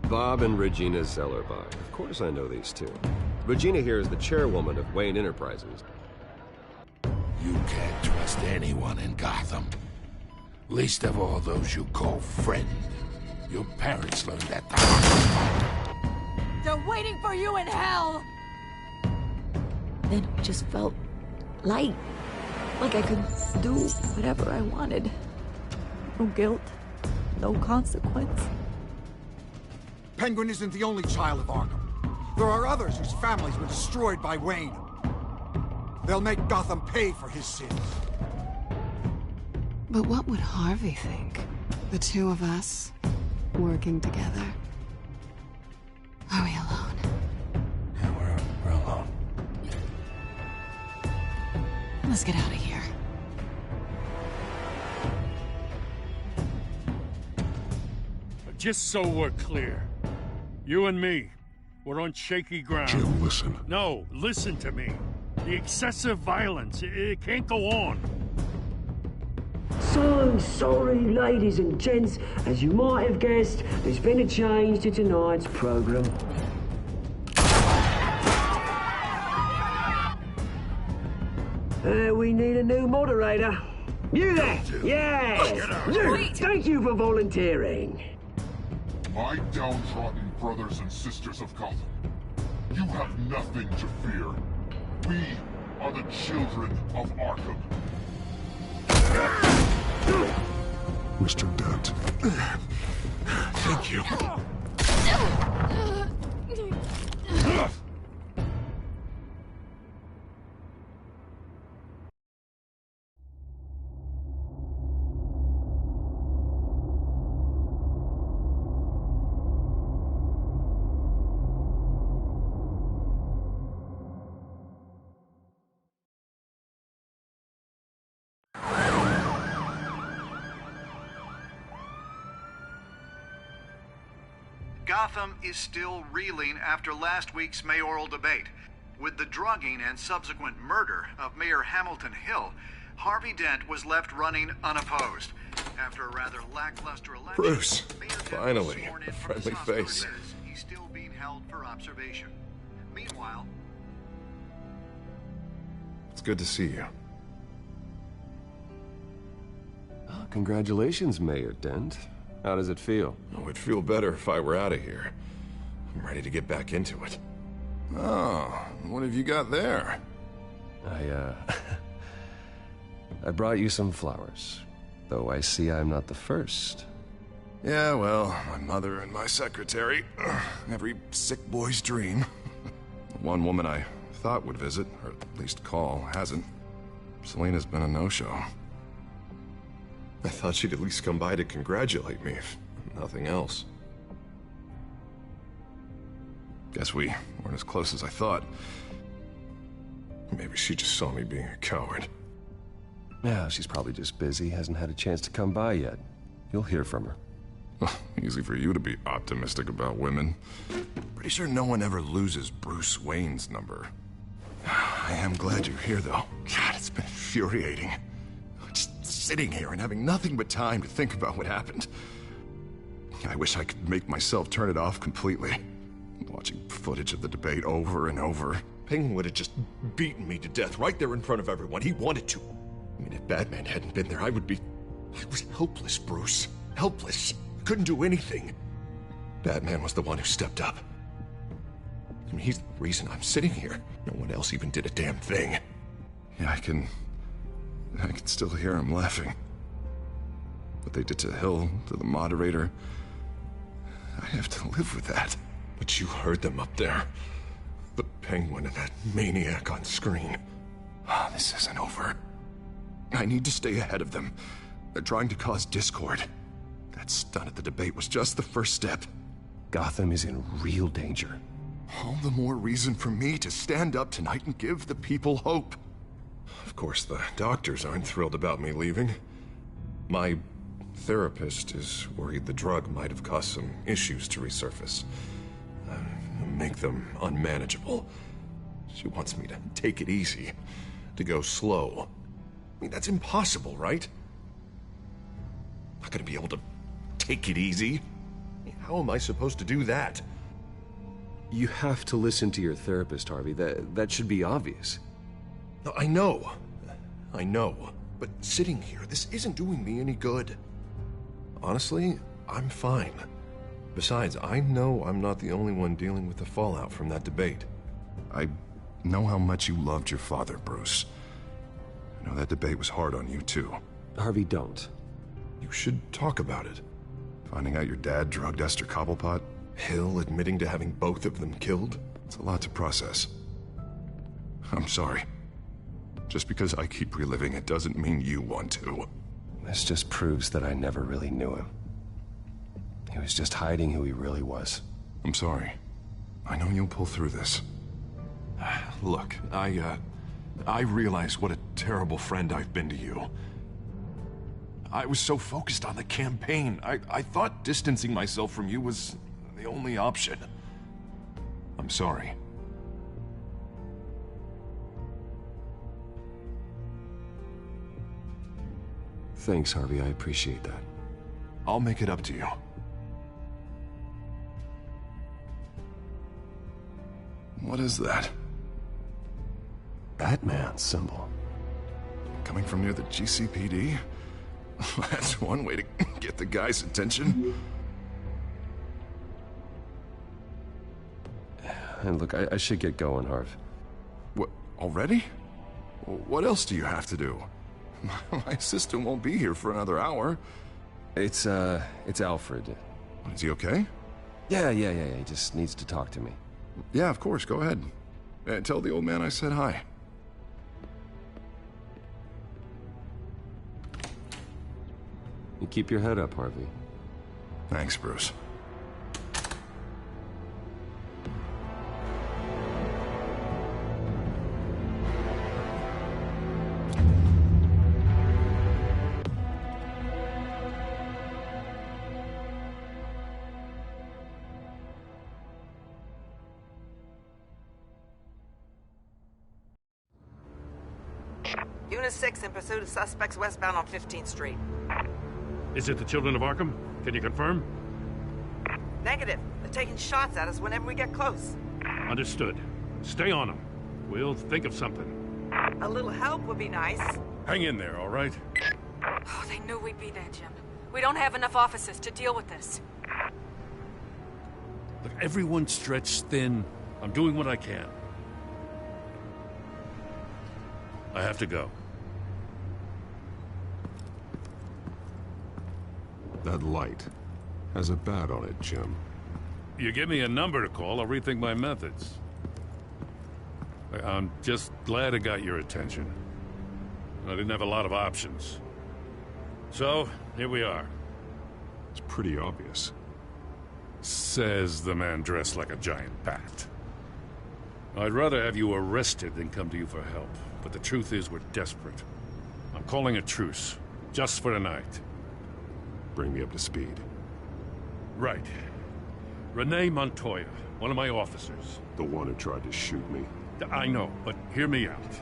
Bob and Regina Zellerbach. Of course I know these two. Regina here is the chairwoman of Wayne Enterprises. You can't trust anyone in Gotham. Least of all those you call friend. Your parents learned that the hard way. They're waiting for you in hell! Then it just felt light. Like I could do whatever I wanted. No guilt, no consequence. Penguin isn't the only child of Arkham. There are others whose families were destroyed by Wayne. They'll make Gotham pay for his sins. But what would Harvey think? The two of us, working together. Are we alone? Yeah, we're alone. Let's get out of here. Just so we're clear, you and me, we're on shaky ground. Jim, listen. No, listen to me. The excessive violence, it can't go on. So sorry, ladies and gents. As you might have guessed, there's been a change to tonight's program. We need a new moderator. You there? Yes! You! Thank you for volunteering. My downtrodden brothers and sisters of Gotham, you have nothing to fear. We are the children of Arkham. Mr. Dent. Thank you. Gotham is still reeling after last week's mayoral debate. With the drugging and subsequent murder of Mayor Hamilton Hill, Harvey Dent was left running unopposed. After a rather lackluster election, Bruce, Mayor Dent was finally, sworn in a from his friendly hospital face. bed. He's still being held for observation. Meanwhile, It's good to see you. Oh, congratulations, Mayor Dent. How does it feel? Oh, it'd feel better if I were out of here. I'm ready to get back into it. Oh, what have you got there? I brought you some flowers. Though I see I'm not the first. Yeah, well, my mother and my secretary. Every sick boy's dream. One woman I thought would visit, or at least call, hasn't. Selena's been a no-show. I thought she'd at least come by to congratulate me, if nothing else. Guess we weren't as close as I thought. Maybe she just saw me being a coward. Yeah, she's probably just busy, hasn't had a chance to come by yet. You'll hear from her. Easy for you to be optimistic about women. Pretty sure no one ever loses Bruce Wayne's number. I am glad you're here, though. God, it's been infuriating. Just sitting here and having nothing but time to think about what happened. I wish I could make myself turn it off completely. Watching footage of the debate over and over. Penguin would have just beaten me to death right there in front of everyone. He wanted to. I mean, if Batman hadn't been there, I was helpless, Bruce. Helpless. Couldn't do anything. Batman was the one who stepped up. I mean, he's the reason I'm sitting here. No one else even did a damn thing. Yeah, I can still hear him laughing. What they did to Hill, to the moderator, I have to live with that. But you heard them up there. The Penguin and that maniac on screen. This isn't over. I need to stay ahead of them. They're trying to cause discord. That stunt at the debate was just the first step. Gotham is in real danger. All the more reason for me to stand up tonight and give the people hope. Of course, the doctors aren't thrilled about me leaving. My therapist is worried the drug might have caused some issues to resurface. Make them unmanageable. She wants me to take it easy, to go slow. I mean, that's impossible, right? Not gonna be able to take it easy. How am I supposed to do that? You have to listen to your therapist, Harvey. That should be obvious. No, I know. But sitting here, this isn't doing me any good. Honestly, I'm fine. Besides, I know I'm not the only one dealing with the fallout from that debate. I know how much you loved your father, Bruce. I know that debate was hard on you, too. Harvey, don't. You should talk about it. Finding out your dad drugged Esther Cobblepot, Hill admitting to having both of them killed. It's a lot to process. I'm sorry. Just because I keep reliving it doesn't mean you want to. This just proves that I never really knew him. He was just hiding who he really was. I'm sorry. I know you'll pull through this. Look, I realize what a terrible friend I've been to you. I was so focused on the campaign. I thought distancing myself from you was the only option. I'm sorry. Thanks, Harvey. I appreciate that. I'll make it up to you. What is that? Batman symbol. Coming from near the GCPD? That's one way to get the guy's attention. And look, I should get going, Harv. What, already? What else do you have to do? My assistant won't be here for another hour. It's Alfred. Is he okay? Yeah. He just needs to talk to me. Yeah, of course. Go ahead. Tell the old man I said hi. You keep your head up, Harvey. Thanks, Bruce. Unit 6 in pursuit of suspects westbound on 15th Street. Is it the Children of Arkham? Can you confirm? Negative. They're taking shots at us whenever we get close. Understood. Stay on them. We'll think of something. A little help would be nice. Hang in there, all right? Oh, they knew we'd be there, Jim. We don't have enough officers to deal with this. Look, everyone's stretched thin. I'm doing what I can. I have to go. That light has a bat on it, Jim. You give me a number to call, I'll rethink my methods. I'm just glad I got your attention. I didn't have a lot of options. So, here we are. It's pretty obvious. Says the man dressed like a giant bat. I'd rather have you arrested than come to you for help. But the truth is, we're desperate. I'm calling a truce, just for tonight. Bring me up to speed. Right. Renee Montoya, one of my officers. The one who tried to shoot me. I know, but hear me out.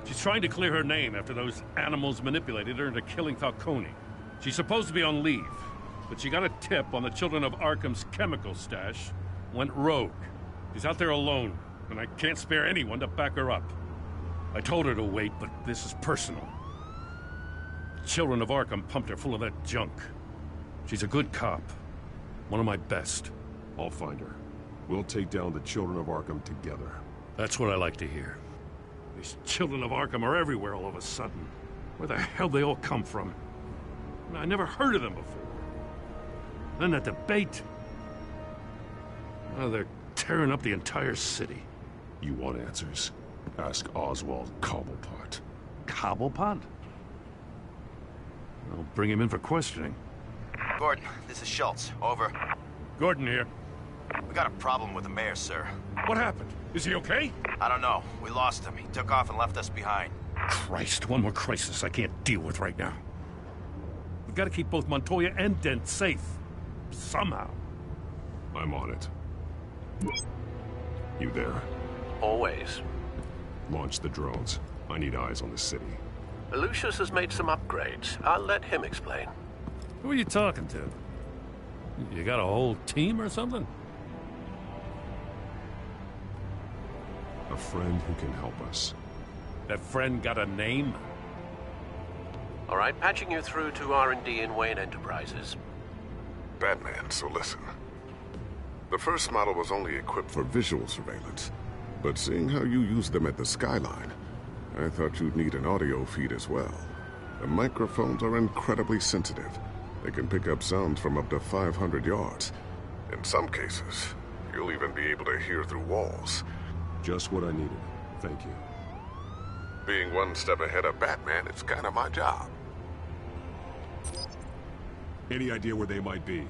She's trying to clear her name after those animals manipulated her into killing Falcone. She's supposed to be on leave, but she got a tip on the Children of Arkham's chemical stash, went rogue. She's out there alone, and I can't spare anyone to back her up. I told her to wait, but this is personal. Children of Arkham pumped her full of that junk. She's a good cop. One of my best. I'll find her. We'll take down the Children of Arkham together. That's what I like to hear. These Children of Arkham are everywhere all of a sudden. Where the hell they all come from? I never heard of them before. Then that debate. Oh, they're tearing up the entire city. You want answers? Ask Oswald Cobblepot. Cobblepot? I'll bring him in for questioning. Gordon, this is Schultz. Over. Gordon here. We got a problem with the mayor, sir. What happened? Is he okay? I don't know. We lost him. He took off and left us behind. Christ, one more crisis I can't deal with right now. We've got to keep both Montoya and Dent safe. Somehow. I'm on it. You there? Always. Launch the drones. I need eyes on the city. Lucius has made some upgrades. I'll let him explain. Who are you talking to? You got a whole team or something? A friend who can help us. That friend got a name? All right, patching you through to R&D in Wayne Enterprises. Batman, so listen. The first model was only equipped for visual surveillance, but seeing how you use them at the Skyline, I thought you'd need an audio feed as well. The microphones are incredibly sensitive. They can pick up sounds from up to 500 yards. In some cases, you'll even be able to hear through walls. Just what I needed. Thank you. Being one step ahead of Batman, it's kind of my job. Any idea where they might be?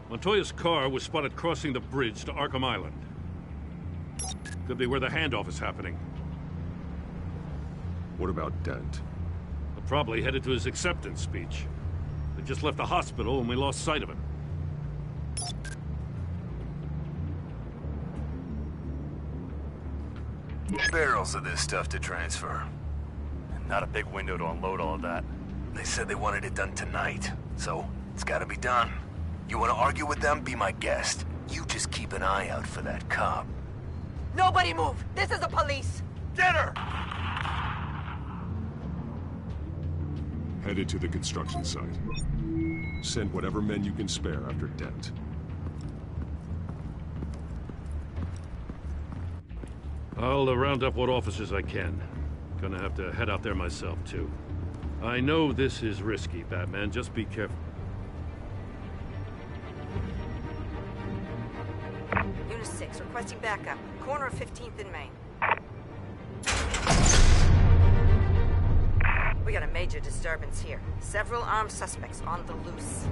Montoya's car was spotted crossing the bridge to Arkham Island. Could be where the handoff is happening. What about Dent? He'll probably headed to his acceptance speech. They just left the hospital and we lost sight of him. Barrels of this stuff to transfer. Not a big window to unload all of that. They said they wanted it done tonight, so it's gotta be done. You wanna argue with them? Be my guest. You just keep an eye out for that cop. Nobody move! This is the police! Get her! Headed to the construction site. Send whatever men you can spare after Dent. I'll round up what officers I can. Gonna have to head out there myself, too. I know this is risky, Batman. Just be careful. Unit 6, requesting backup. Corner of 15th and Main. We got a major disturbance here. Several armed suspects on the loose.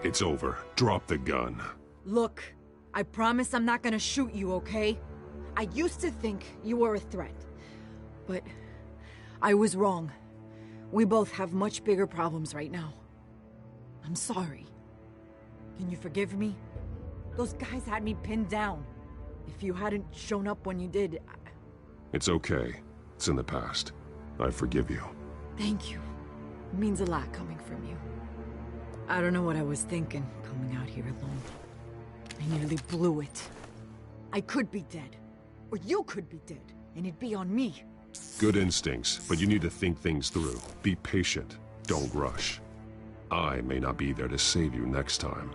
It's over. Drop the gun. Look, I promise I'm not gonna shoot you, okay? I used to think you were a threat, but I was wrong. We both have much bigger problems right now. I'm sorry. Can you forgive me? Those guys had me pinned down. If you hadn't shown up when you did, It's okay. It's in the past. I forgive you. Thank you. It means a lot coming from you. I don't know what I was thinking, coming out here alone. I nearly blew it. I could be dead. Or you could be dead, and it'd be on me. Good instincts, but you need to think things through. Be patient. Don't rush. I may not be there to save you next time.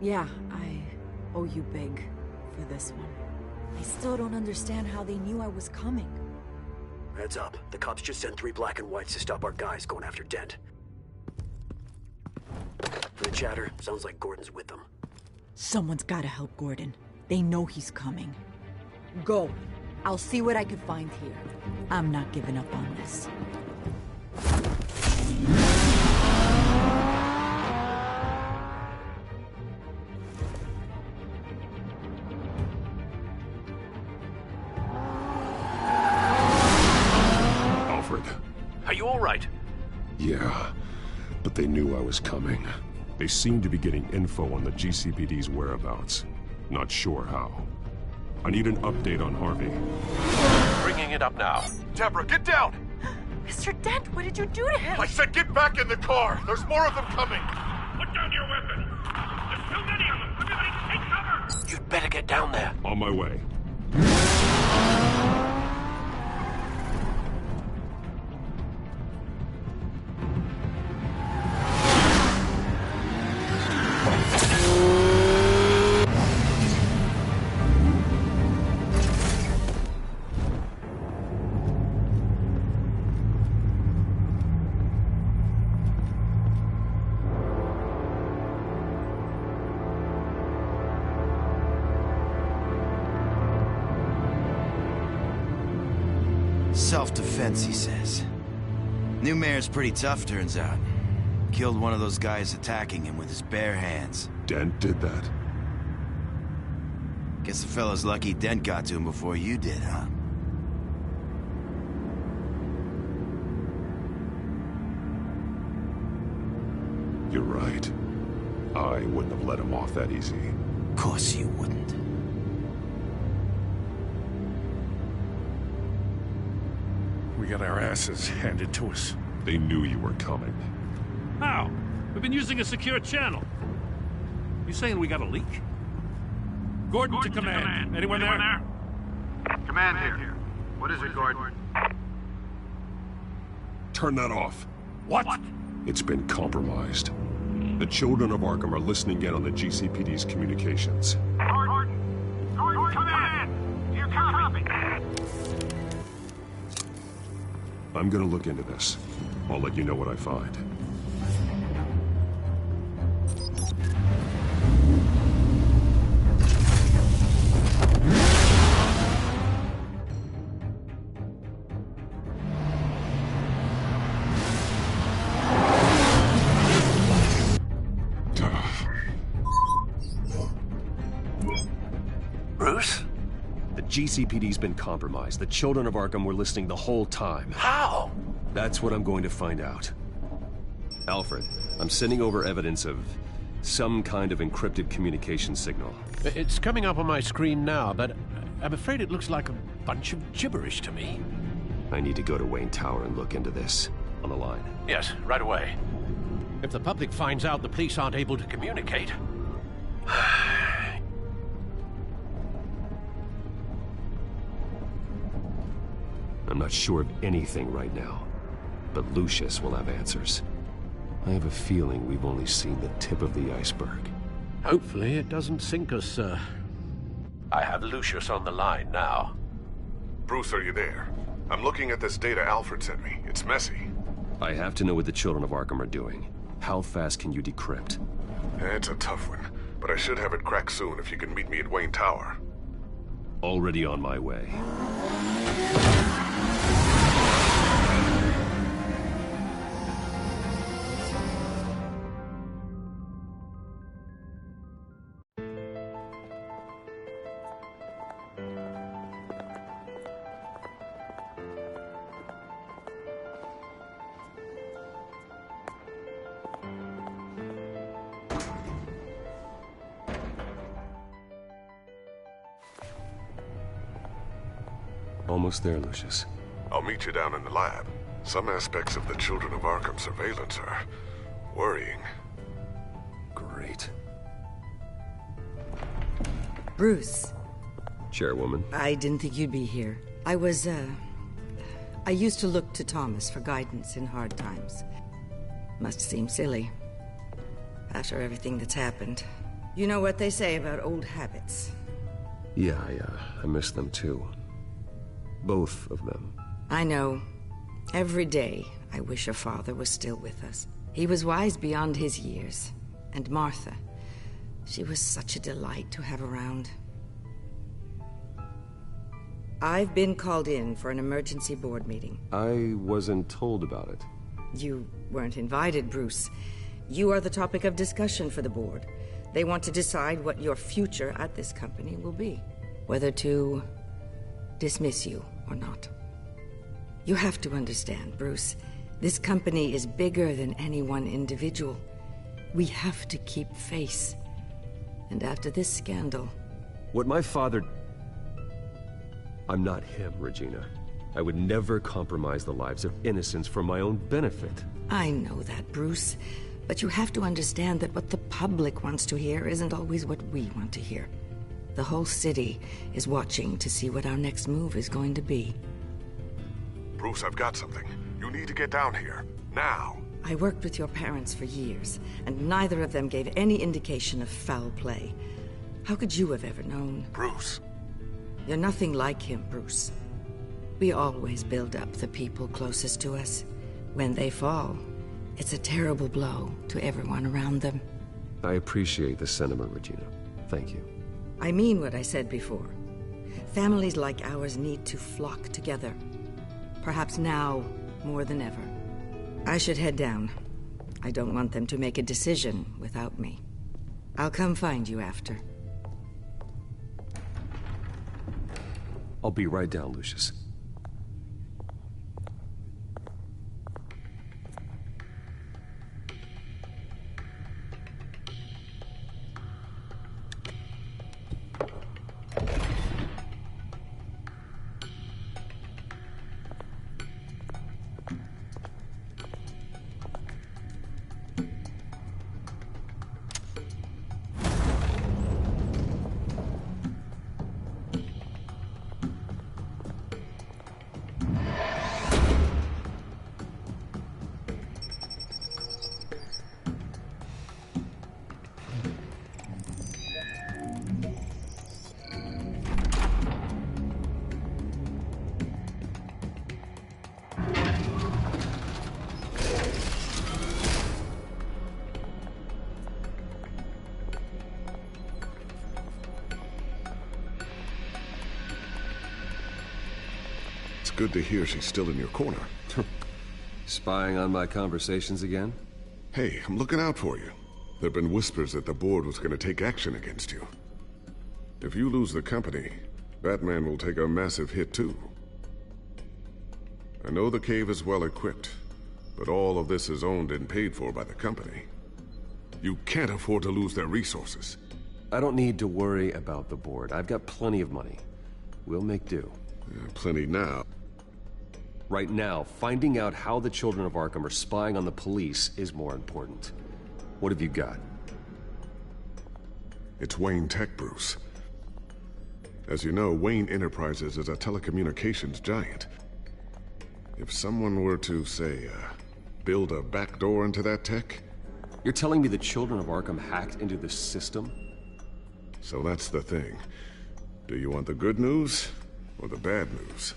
Yeah, I owe you big for this one. I still don't understand how they knew I was coming. Heads up. The cops just sent 3 black and whites to stop our guys going after Dent. From the chatter, sounds like Gordon's with them. Someone's gotta help Gordon. They know he's coming. Go. I'll see what I can find here. I'm not giving up on this. Alfred. Are you all right? Yeah, but they knew I was coming. They seem to be getting info on the GCPD's whereabouts. Not sure how. I need an update on Harvey. Bringing it up now. Deborah, get down! Mr. Dent, what did you do to him? I said get back in the car! There's more of them coming! Put down your weapon! There's too many of them! Everybody take cover! You'd better get down there. On my way. Self-defense, he says. New mayor's pretty tough, turns out. Killed one of those guys attacking him with his bare hands. Dent did that? Guess the fella's lucky Dent got to him before you did, huh? You're right. I wouldn't have let him off that easy. Of course you wouldn't. We got our asses handed to us. They knew you were coming. How? We've been using a secure channel. You saying we got a leak? Gordon to command. Anyone there? Command here. What is it, Gordon? Turn that off. What? It's been compromised. The children of Arkham are listening in on the GCPD's communications. Gordon, command! Do you copy? I'm gonna look into this. I'll let you know what I find. Bruce? The GCPD's been compromised. The children of Arkham were listening the whole time. How? That's what I'm going to find out. Alfred, I'm sending over evidence of some kind of encrypted communication signal. It's coming up on my screen now, but I'm afraid it looks like a bunch of gibberish to me. I need to go to Wayne Tower and look into this. On the line. Yes, right away. If the public finds out the police aren't able to communicate... I'm not sure of anything right now, but Lucius will have answers. I have a feeling we've only seen the tip of the iceberg. Hopefully it doesn't sink us, sir. I have Lucius on the line now. Bruce, are you there? I'm looking at this data Alfred sent me. It's messy. I have to know what the children of Arkham are doing. How fast can you decrypt? It's a tough one, but I should have it cracked soon if you can meet me at Wayne Tower. Already on my way. Almost there, Lucius. I'll meet you down in the lab. Some aspects of the Children of Arkham surveillance are worrying. Great. Bruce. Chairwoman. I didn't think you'd be here. I used to look to Thomas for guidance in hard times. Must seem silly. After everything that's happened. You know what they say about old habits. Yeah, I miss them too. Both of them. I know. Every day, I wish your father was still with us. He was wise beyond his years. And Martha, she was such a delight to have around. I've been called in for an emergency board meeting. I wasn't told about it. You weren't invited, Bruce. You are the topic of discussion for the board. They want to decide what your future at this company will be. Whether to dismiss you or not. You have to understand, Bruce. This company is bigger than any one individual. We have to keep face. And after this scandal... What my father... I'm not him, Regina. I would never compromise the lives of innocents for my own benefit. I know that, Bruce. But you have to understand that what the public wants to hear isn't always what we want to hear. The whole city is watching to see what our next move is going to be. Bruce, I've got something. You need to get down here. Now. I worked with your parents for years, and neither of them gave any indication of foul play. How could you have ever known? Bruce. You're nothing like him, Bruce. We always build up the people closest to us. When they fall, it's a terrible blow to everyone around them. I appreciate the sentiment, Regina. Thank you. I mean what I said before. Families like ours need to flock together. Perhaps now, more than ever. I should head down. I don't want them to make a decision without me. I'll come find you after. I'll be right down, Lucius. Good to hear she's still in your corner. Spying on my conversations again? Hey, I'm looking out for you. There've been whispers that the board was going to take action against you. If you lose the company, Batman will take a massive hit too. I know the cave is well equipped, but all of this is owned and paid for by the company. You can't afford to lose their resources. I don't need to worry about the board. I've got plenty of money. We'll make do. Plenty now. Right now, finding out how the children of Arkham are spying on the police is more important. What have you got? It's Wayne Tech, Bruce. As you know, Wayne Enterprises is a telecommunications giant. If someone were to, say, build a backdoor into that tech... You're telling me the children of Arkham hacked into the system? So that's the thing. Do you want the good news or the bad news?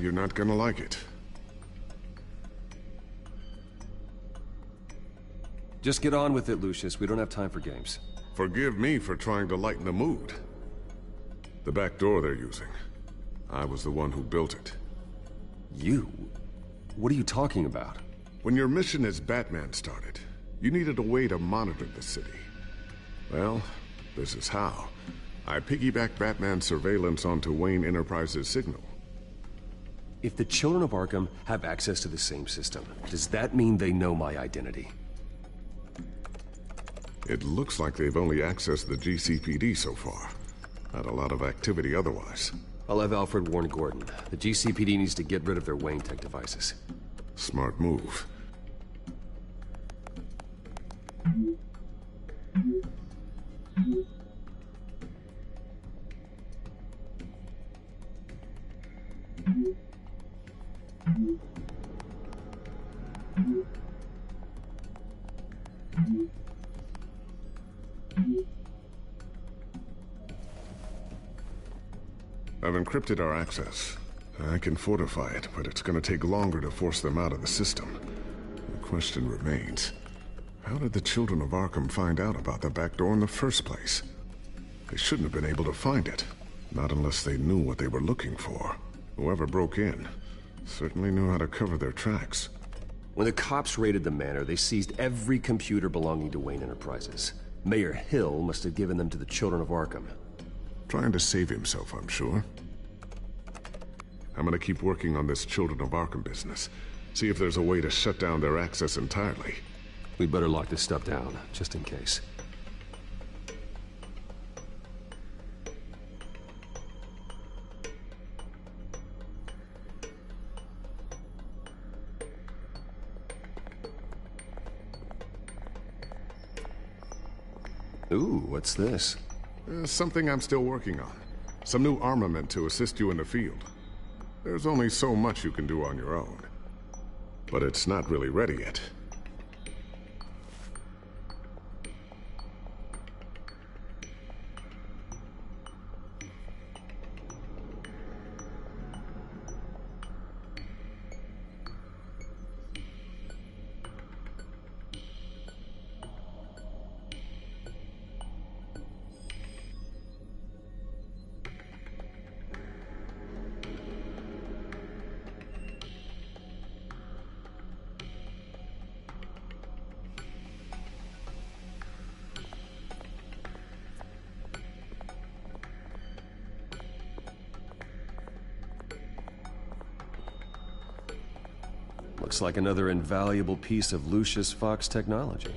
You're not gonna like it. Just get on with it, Lucius. We don't have time for games. Forgive me for trying to lighten the mood. The back door they're using. I was the one who built it. You? What are you talking about? When your mission as Batman started, you needed a way to monitor the city. Well, this is how. I piggybacked Batman's surveillance onto Wayne Enterprises' signal. If the children of Arkham have access to the same system, does that mean they know my identity? It looks like they've only accessed the GCPD so far. Not a lot of activity otherwise. I'll have Alfred warn Gordon. The GCPD needs to get rid of their Wayne Tech devices. Smart move. I've encrypted our access. I can fortify it, but it's gonna take longer to force them out of the system. The question remains, how did the children of Arkham find out about the back door in the first place? They shouldn't have been able to find it. Not unless they knew what they were looking for. Whoever broke in certainly knew how to cover their tracks. When the cops raided the manor, they seized every computer belonging to Wayne Enterprises. Mayor Hill must have given them to the children of Arkham. Trying to save himself, I'm sure. I'm gonna keep working on this Children of Arkham business. See if there's a way to shut down their access entirely. We'd better lock this stuff down, just in case. Ooh, what's this? Something I'm still working on. Some new armament to assist you in the field. There's only so much you can do on your own. But it's not really ready yet. Looks like another invaluable piece of Lucius Fox technology.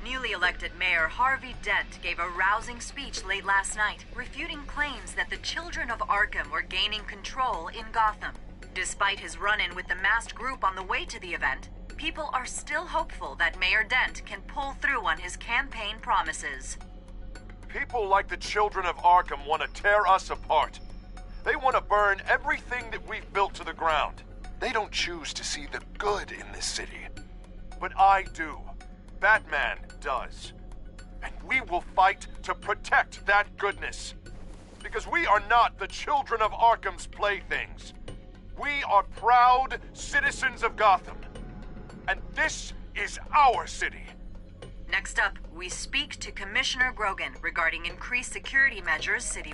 Newly elected Mayor Harvey Dent gave a rousing speech late last night, refuting claims that the children of Arkham were gaining control in Gotham. Despite his run-in with the masked group on the way to the event, people are still hopeful that Mayor Dent can pull through on his campaign promises. People like the children of Arkham want to tear us apart. They want to burn everything that we've built to the ground. They don't choose to see the good in this city. But I do. Batman does. And we will fight to protect that goodness. Because we are not the children of Arkham's playthings. We are proud citizens of Gotham. And this is our city. Next up, we speak to Commissioner Grogan regarding increased security measures city.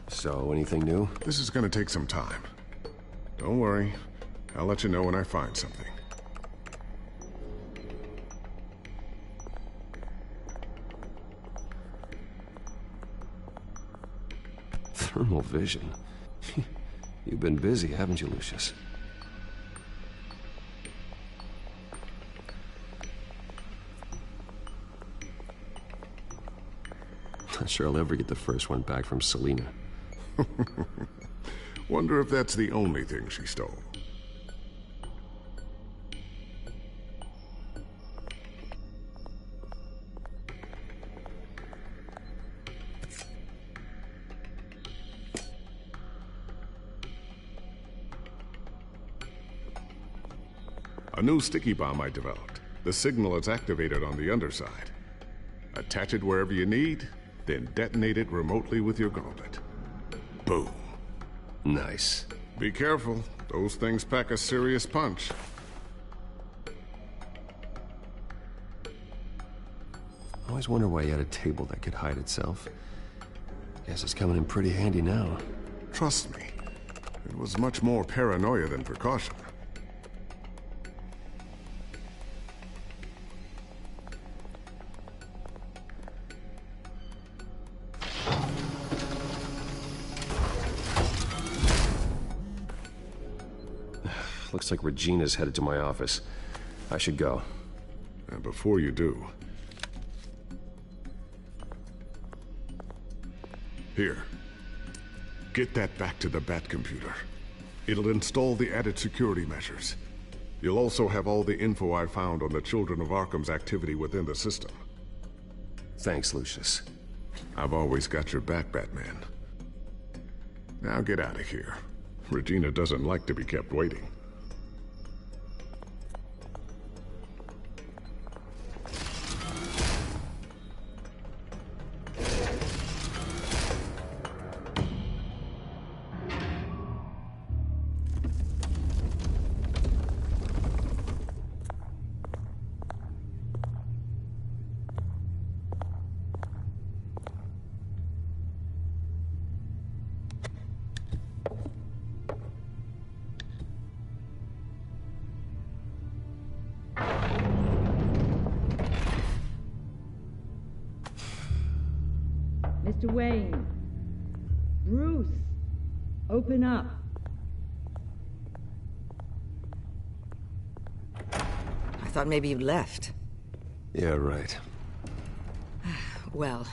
So, anything new? This is gonna take some time. Don't worry. I'll let you know when I find something. Thermal vision. You've been busy, haven't you, Lucius? Not sure I'll ever get the first one back from Selina. Wonder if that's the only thing she stole. A new sticky bomb I developed. The signal is activated on the underside. Attach it wherever you need, then detonate it remotely with your gauntlet. Boom. Nice. Be careful. Those things pack a serious punch. I always wonder why you had a table that could hide itself. Guess it's coming in pretty handy now. Trust me, it was much more paranoia than precaution. Looks like Regina's headed to my office. I should go. And before you do... Here. Get that back to the Bat computer. It'll install the added security measures. You'll also have all the info I found on the Children of Arkham's activity within the system. Thanks, Lucius. I've always got your back, Batman. Now get out of here. Regina doesn't like to be kept waiting. Mr. Wayne. Bruce. Open up. I thought maybe you left. Yeah, right. Well,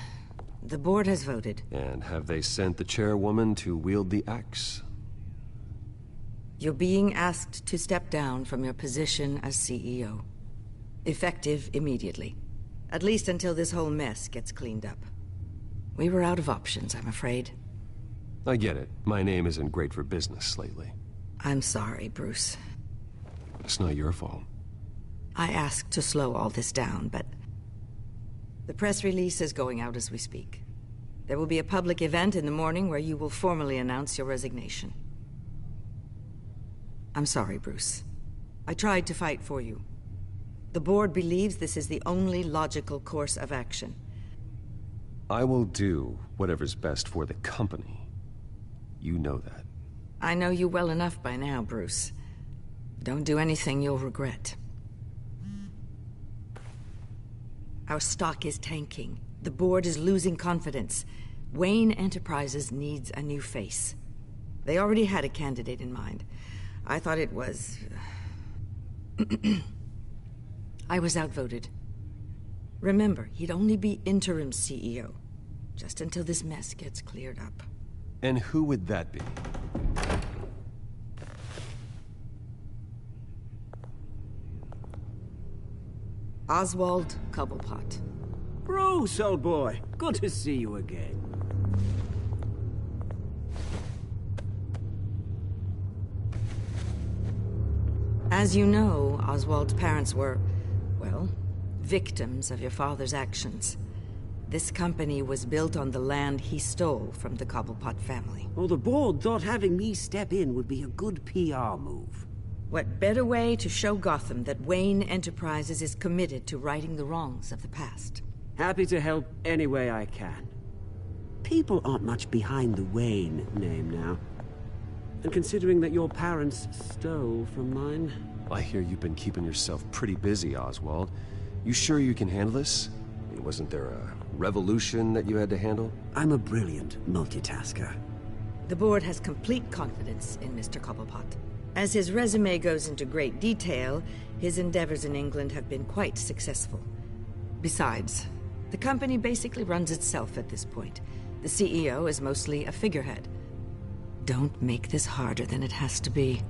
the board has voted. And have they sent the chairwoman to wield the axe? You're being asked to step down from your position as CEO. Effective immediately. At least until this whole mess gets cleaned up. We were out of options, I'm afraid. I get it. My name isn't great for business lately. I'm sorry, Bruce. It's not your fault. I asked to slow all this down, but... The press release is going out as we speak. There will be a public event in the morning where you will formally announce your resignation. I'm sorry, Bruce. I tried to fight for you. The board believes this is the only logical course of action. I will do whatever's best for the company. You know that. I know you well enough by now, Bruce. Don't do anything you'll regret. Our stock is tanking. The board is losing confidence. Wayne Enterprises needs a new face. They already had a candidate in mind. I thought it was... I was outvoted. Remember, he'd only be interim CEO, just until this mess gets cleared up. And who would that be? Oswald Cobblepot. Bruce, old boy. Good to see you again. As you know, Oswald's parents were, well, victims of your father's actions. This company was built on the land he stole from the Cobblepot family. Well, the board thought having me step in would be a good PR move. What better way to show Gotham that Wayne Enterprises is committed to righting the wrongs of the past? Happy to help any way I can. People aren't much behind the Wayne name now. And considering that your parents stole from mine... I hear you've been keeping yourself pretty busy, Oswald. You sure you can handle this? I mean, wasn't there a revolution that you had to handle? I'm a brilliant multitasker. The board has complete confidence in Mr. Cobblepot. As his resume goes into great detail, his endeavors in England have been quite successful. Besides, the company basically runs itself at this point. The CEO is mostly a figurehead. Don't make this harder than it has to be.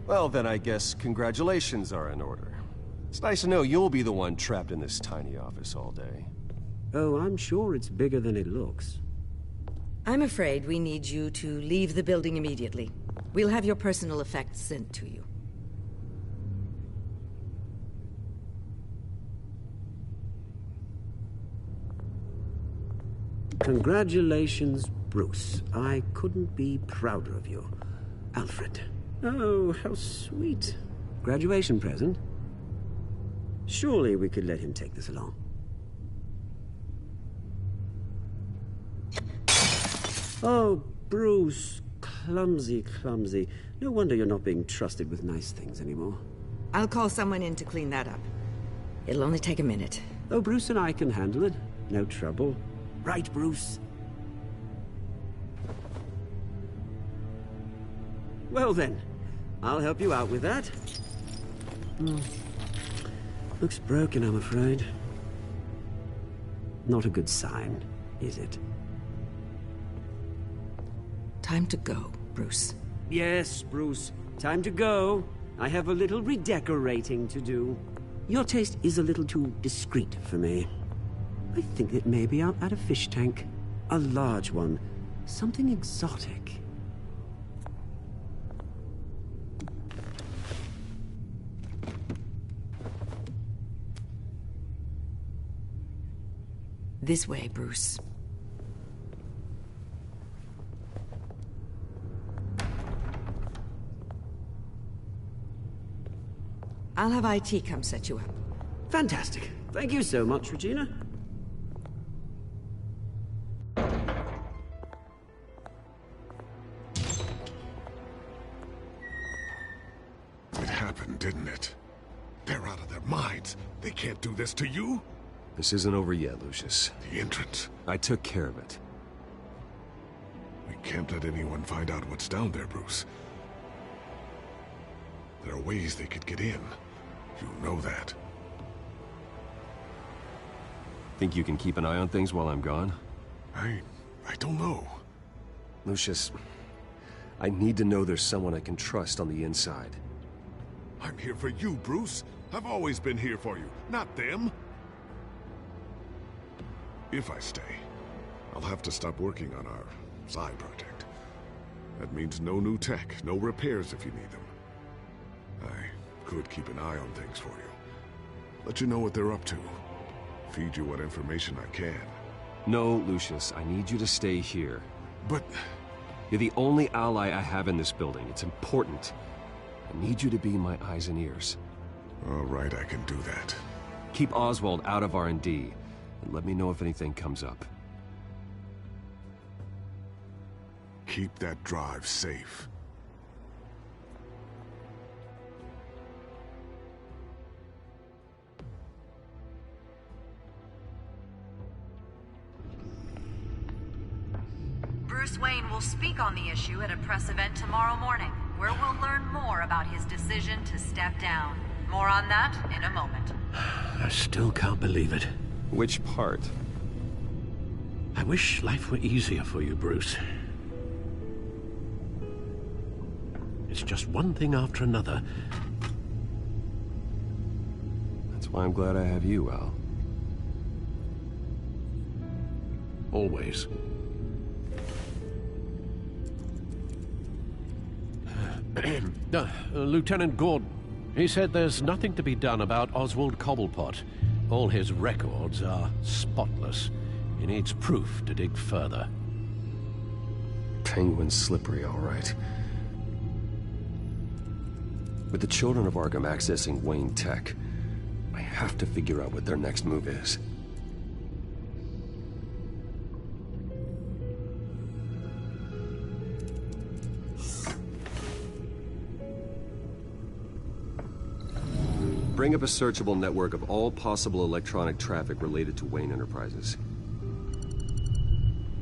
Well, then I guess congratulations are in order. It's nice to know you'll be the one trapped in this tiny office all day. Oh, I'm sure it's bigger than it looks. I'm afraid we need you to leave the building immediately. We'll have your personal effects sent to you. Congratulations, Bruce. I couldn't be prouder of you. Alfred. Oh, how sweet. Graduation present? Surely we could let him take this along. Oh, Bruce. Clumsy, clumsy. No wonder you're not being trusted with nice things anymore. I'll call someone in to clean that up. It'll only take a minute. Oh, Bruce and I can handle it. No trouble. Right, Bruce? Well then, I'll help you out with that. Looks broken, I'm afraid. Not a good sign, is it? Time to go, Bruce. Yes, Bruce. Time to go. I have a little redecorating to do. Your taste is a little too discreet for me. I think that maybe I'll add a fish tank. A large one. Something exotic. This way, Bruce. I'll have IT come set you up. Fantastic. Thank you so much, Regina. It happened, didn't it? They're out of their minds. They can't do this to you. This isn't over yet, Lucius. The entrance. I took care of it. We can't let anyone find out what's down there, Bruce. There are ways they could get in. You know that. Think you can keep an eye on things while I'm gone? I don't know. Lucius, I need to know there's someone I can trust on the inside. I'm here for you, Bruce. I've always been here for you, not them. If I stay, I'll have to stop working on our side project. That means no new tech, no repairs if you need them. I could keep an eye on things for you. Let you know what they're up to. Feed you what information I can. No, Lucius, I need you to stay here. But... You're the only ally I have in this building. It's important. I need you to be my eyes and ears. All right, I can do that. Keep Oswald out of R&D, and let me know if anything comes up. Keep that drive safe. Bruce Wayne will speak on the issue at a press event tomorrow morning, where we'll learn more about his decision to step down. More on that in a moment. I still can't believe it. Which part? I wish life were easier for you, Bruce. It's just one thing after another. That's why I'm glad I have you, Al. Always. Lieutenant Gordon, he said there's nothing to be done about Oswald Cobblepot. All his records are spotless. He needs proof to dig further. Penguin's slippery, all right. With the children of Arkham accessing Wayne Tech, I have to figure out what their next move is. Bring up a searchable network of all possible electronic traffic related to Wayne Enterprises.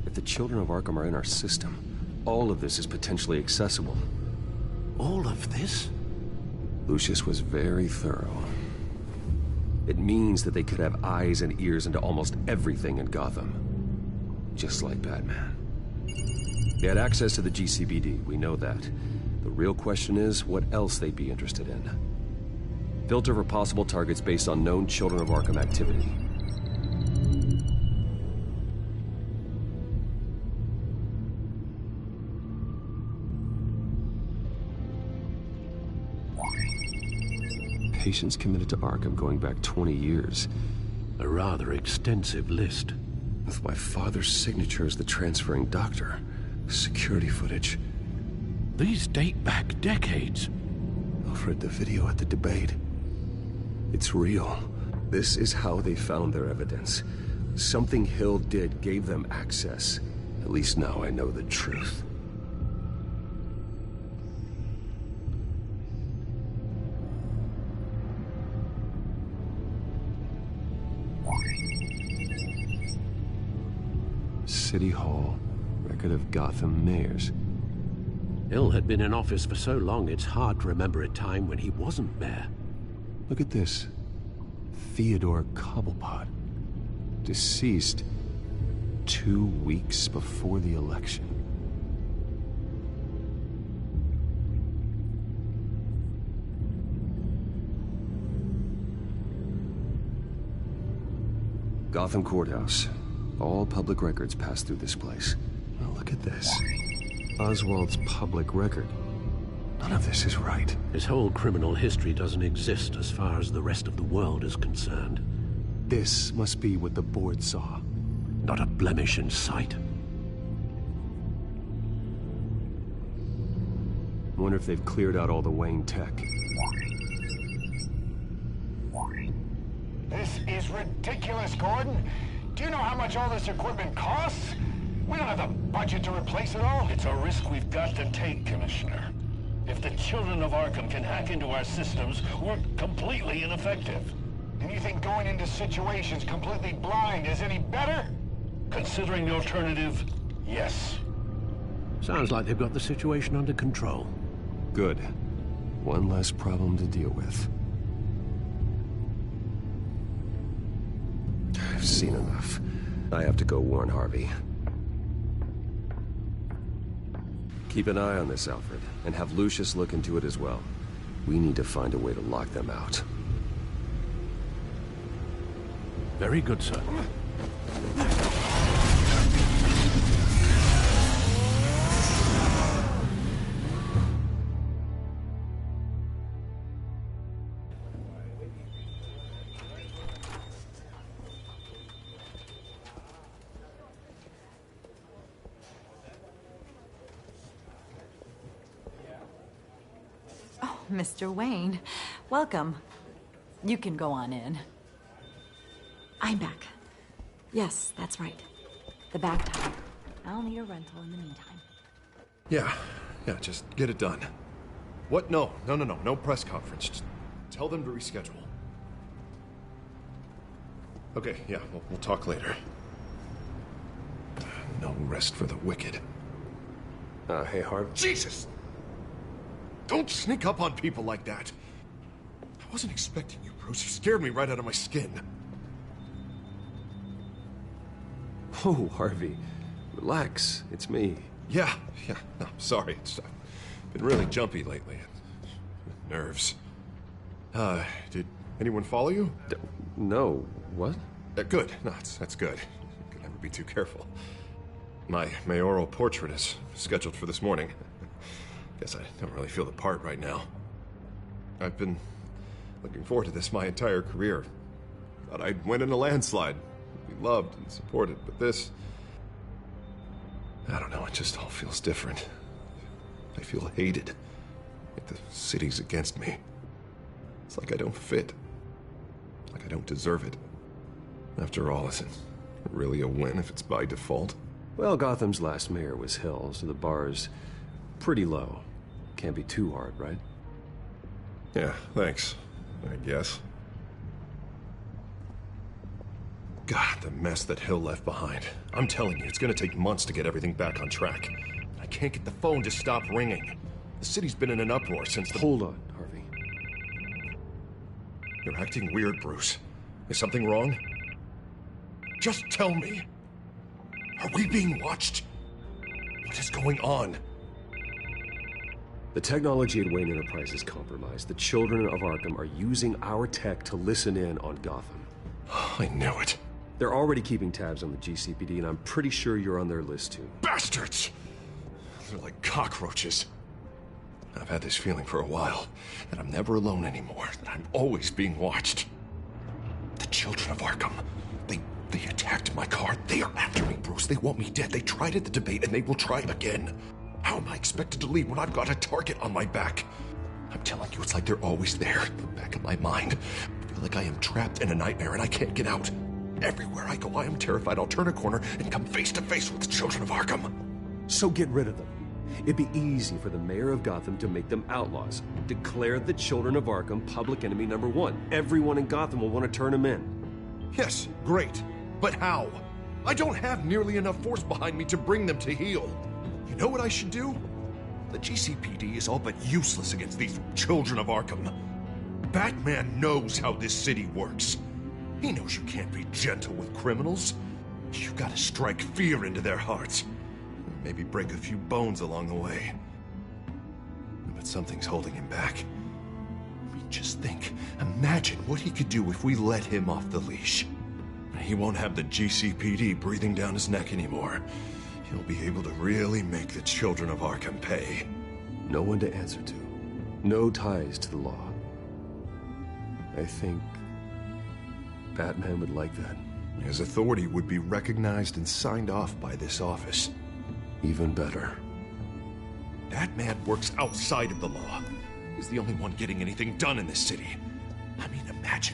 If the children of Arkham are in our system, all of this is potentially accessible. All of this? Lucius was very thorough. It means that they could have eyes and ears into almost everything in Gotham. Just like Batman. They had access to the GCPD, we know that. The real question is what else they'd be interested in. Filter for possible targets based on known Children of Arkham activity. Patients committed to Arkham going back 20 years. A rather extensive list. With my father's signature as the transferring doctor. Security footage. These date back decades. Alfred, the video at the debate. It's real. This is how they found their evidence. Something Hill did gave them access. At least now I know the truth. City Hall, record of Gotham mayors. Hill had been in office for so long, it's hard to remember a time when he wasn't mayor. Look at this. Theodore Cobblepot. Deceased 2 weeks before the election. Gotham Courthouse. All public records pass through this place. Now look at this. Oswald's public record. None of this is right. His whole criminal history doesn't exist as far as the rest of the world is concerned. This must be what the board saw. Not a blemish in sight. Wonder if they've cleared out all the Wayne tech. This is ridiculous, Gordon. Do you know how much all this equipment costs? We don't have the budget to replace it all. It's a risk we've got to take, Commissioner. If the children of Arkham can hack into our systems, we're completely ineffective. And you think going into situations completely blind is any better? Considering the alternative, yes. Sounds like they've got the situation under control. Good. One less problem to deal with. I've seen enough. I have to go warn Harvey. Keep an eye on this, Alfred, and have Lucius look into it as well. We need to find a way to lock them out. Very good, sir. Mr. Wayne, welcome. You can go on in. I'm back. Yes, that's right. The back tire. I'll need a rental in the meantime. Yeah, just get it done. What? No press conference. Just tell them to reschedule. Okay, yeah, we'll talk later. No rest for the wicked. Hey, Harvey. Jesus! Don't sneak up on people like that. I wasn't expecting you, Bruce. You scared me right out of my skin. Oh, Harvey. Relax. It's me. Yeah. No, sorry. I've been really jumpy lately. Nerves. Did anyone follow you? No. What? Good. No, that's good. Could never be too careful. My mayoral portrait is scheduled for this morning. Guess I don't really feel the part right now. I've been looking forward to this my entire career. Thought I'd win in a landslide. Be loved and supported, but this... I don't know, it just all feels different. I feel hated. Like the city's against me. It's like I don't fit. Like I don't deserve it. After all, is it really a win if it's by default? Well, Gotham's last mayor was Hill, so the bar's pretty low. Can't be too hard, right? Yeah, thanks. I guess. God, the mess that Hill left behind. I'm telling you, it's gonna take months to get everything back on track. I can't get the phone to stop ringing. The city's been in an uproar since the... Hold on, Harvey. You're acting weird, Bruce. Is something wrong? Just tell me. Are we being watched? What is going on? The technology at Wayne Enterprise is compromised. The children of Arkham are using our tech to listen in on Gotham. I knew it. They're already keeping tabs on the GCPD, and I'm pretty sure you're on their list, too. Bastards! They're like cockroaches. I've had this feeling for a while, that I'm never alone anymore, that I'm always being watched. The children of Arkham, they attacked my car. They are after me, Bruce. They want me dead. They tried at the debate, and they will try again. How am I expected to leave when I've got a target on my back? I'm telling you, it's like they're always there, in the back of my mind. I feel like I am trapped in a nightmare, and I can't get out. Everywhere I go, I am terrified I'll turn a corner and come face to face with the children of Arkham. So get rid of them. It'd be easy for the mayor of Gotham to make them outlaws. Declare the children of Arkham public enemy #1. Everyone in Gotham will want to turn them in. Yes, great. But how? I don't have nearly enough force behind me to bring them to heel. You know what I should do? The GCPD is all but useless against these children of Arkham. Batman knows how this city works. He knows you can't be gentle with criminals. You've got to strike fear into their hearts. Maybe break a few bones along the way. But something's holding him back. I mean, just think. Imagine what he could do if we let him off the leash. He won't have the GCPD breathing down his neck anymore. He'll be able to really make the children of Arkham pay. No one to answer to. No ties to the law. I think Batman would like that. His authority would be recognized and signed off by this office. Even better. That man works outside of the law. He's the only one getting anything done in this city. I mean,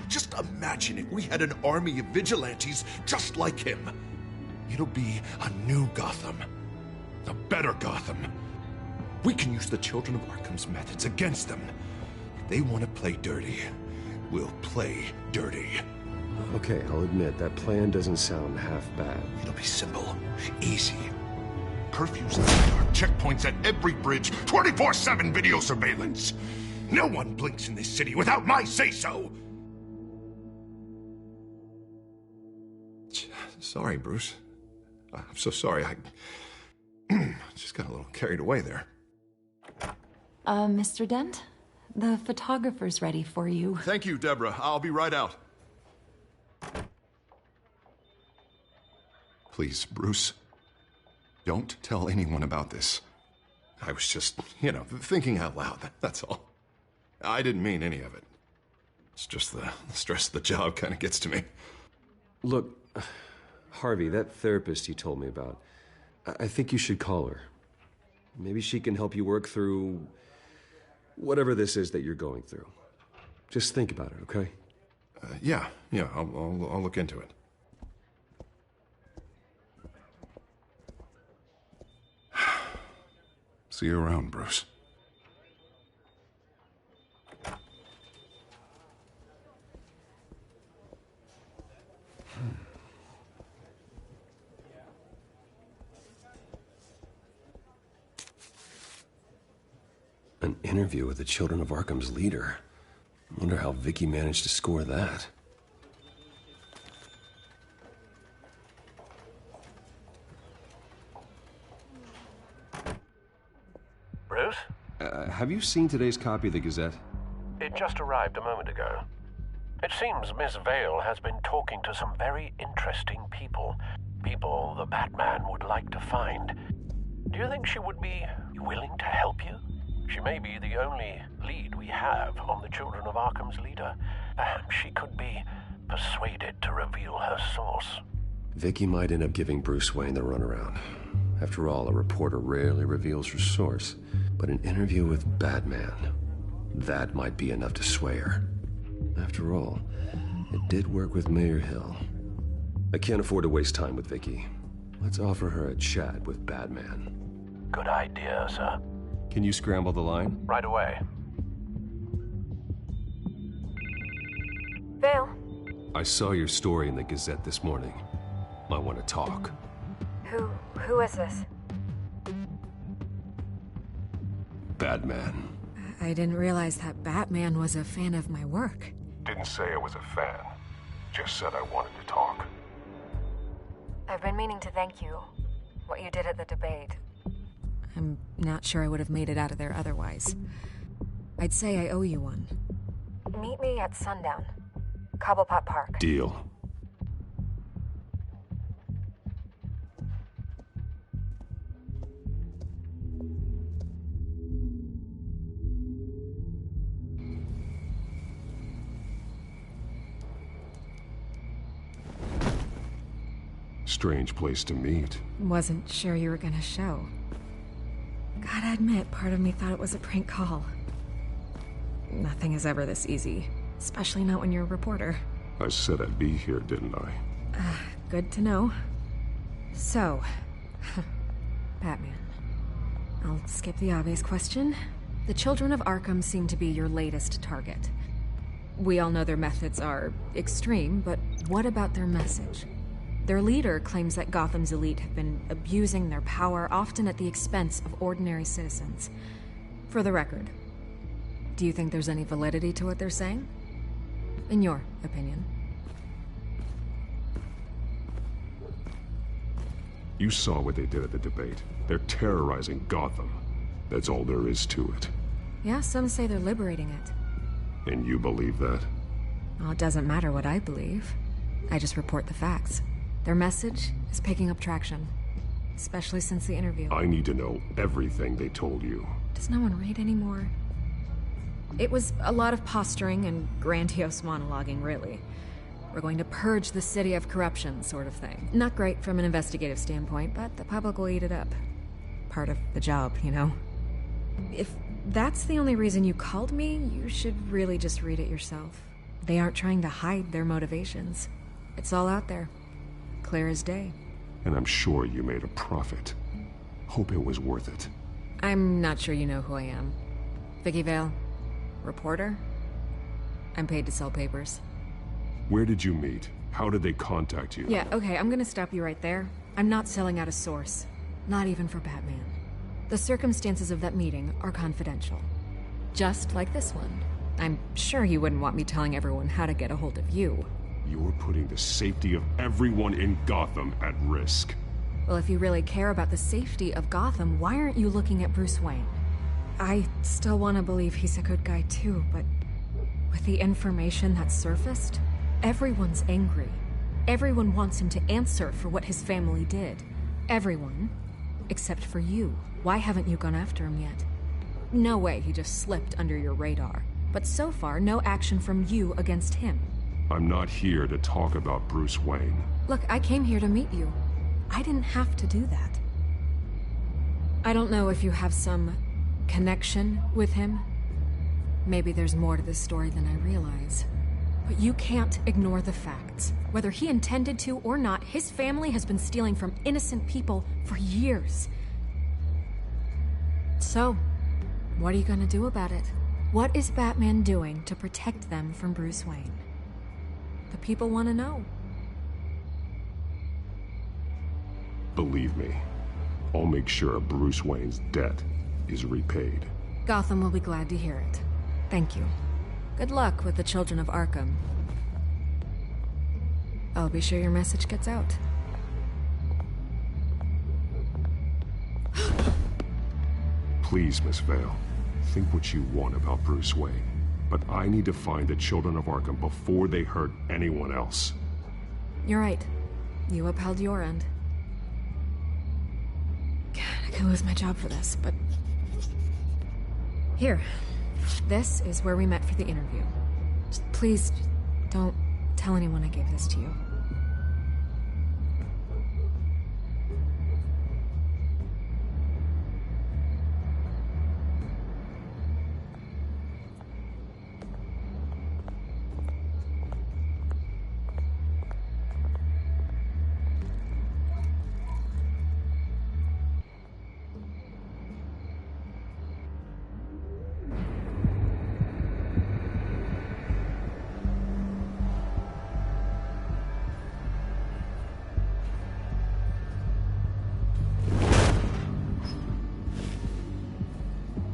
just imagine if we had an army of vigilantes just like him. It'll be a new Gotham. A better Gotham. We can use the children of Arkham's methods against them. If they want to play dirty, we'll play dirty. Okay, I'll admit, that plan doesn't sound half bad. It'll be simple, easy. Curfews and radar, checkpoints at every bridge, 24/7 video surveillance. No one blinks in this city without my say-so. Sorry, Bruce. I'm so sorry. I just got a little carried away there. Mr. Dent? The photographer's ready for you. Thank you, Deborah. I'll be right out. Please, Bruce, don't tell anyone about this. I was just, thinking out loud. That's all. I didn't mean any of it. It's just the stress of the job kind of gets to me. Look, Harvey, that therapist you told me about, I think you should call her. Maybe she can help you work through whatever this is that you're going through. Just think about it, okay? Yeah, I'll look into it. See you around, Bruce. An interview with the Children of Arkham's leader. Wonder how Vicky managed to score that. Bruce? Have you seen today's copy of the Gazette? It just arrived a moment ago. It seems Miss Vale has been talking to some very interesting people. People the Batman would like to find. Do you think she would be willing to help you? She may be the only lead we have on the Children of Arkham's leader. Perhaps she could be persuaded to reveal her source. Vicky might end up giving Bruce Wayne the runaround. After all, a reporter rarely reveals her source. But an interview with Batman, that might be enough to sway her. After all, it did work with Mayor Hill. I can't afford to waste time with Vicky. Let's offer her a chat with Batman. Good idea, sir. Can you scramble the line? Right away. Vale. I saw your story in the Gazette this morning. I want to talk. Who is this? Batman. I didn't realize that Batman was a fan of my work. Didn't say I was a fan. Just said I wanted to talk. I've been meaning to thank you. What you did at the debate. I'm not sure I would have made it out of there otherwise. I'd say I owe you one. Meet me at sundown. Cobblepot Park. Deal. Strange place to meet. Wasn't sure you were gonna show. Gotta admit, part of me thought it was a prank call. Nothing is ever this easy, especially not when you're a reporter. I said I'd be here, didn't I? Good to know. So, Batman. I'll skip the obvious question. The Children of Arkham seem to be your latest target. We all know their methods are extreme, but what about their message? Their leader claims that Gotham's elite have been abusing their power, often at the expense of ordinary citizens. For the record, do you think there's any validity to what they're saying? In your opinion. You saw what they did at the debate. They're terrorizing Gotham. That's all there is to it. Yeah, some say they're liberating it. And you believe that? Well, it doesn't matter what I believe. I just report the facts. Their message is picking up traction, especially since the interview. I need to know everything they told you. Does no one read anymore? It was a lot of posturing and grandiose monologuing, really. We're going to purge the city of corruption, sort of thing. Not great from an investigative standpoint, but the public will eat it up. Part of the job, you know? If that's the only reason you called me, you should really just read it yourself. They aren't trying to hide their motivations. It's all out there. Clear as day. And I'm sure you made a profit. Hope it was worth it. I'm not sure you know who I am. Vicky Vale. Reporter. I'm paid to sell papers. Where did you meet? How did they contact you? Yeah, okay, I'm gonna stop you right there. I'm not selling out a source. Not even for Batman. The circumstances of that meeting are confidential. Just like this one. I'm sure you wouldn't want me telling everyone how to get a hold of you. You're putting the safety of everyone in Gotham at risk. Well, if you really care about the safety of Gotham, why aren't you looking at Bruce Wayne? I still want to believe he's a good guy too, but with the information that surfaced, everyone's angry. Everyone wants him to answer for what his family did. Everyone, except for you. Why haven't you gone after him yet? No way he just slipped under your radar. But so far, no action from you against him. I'm not here to talk about Bruce Wayne. Look, I came here to meet you. I didn't have to do that. I don't know if you have some connection with him. Maybe there's more to this story than I realize. But you can't ignore the facts. Whether he intended to or not, his family has been stealing from innocent people for years. So, what are you gonna do about it? What is Batman doing to protect them from Bruce Wayne? The people want to know. Believe me, I'll make sure Bruce Wayne's debt is repaid. Gotham will be glad to hear it. Thank you. Good luck with the children of Arkham. I'll be sure your message gets out. Please, Miss Vale, think what you want about Bruce Wayne. But I need to find the children of Arkham before they hurt anyone else. You're right. You upheld your end. God, I could lose my job for this, but... Here. This is where we met for the interview. Just please, don't tell anyone I gave this to you.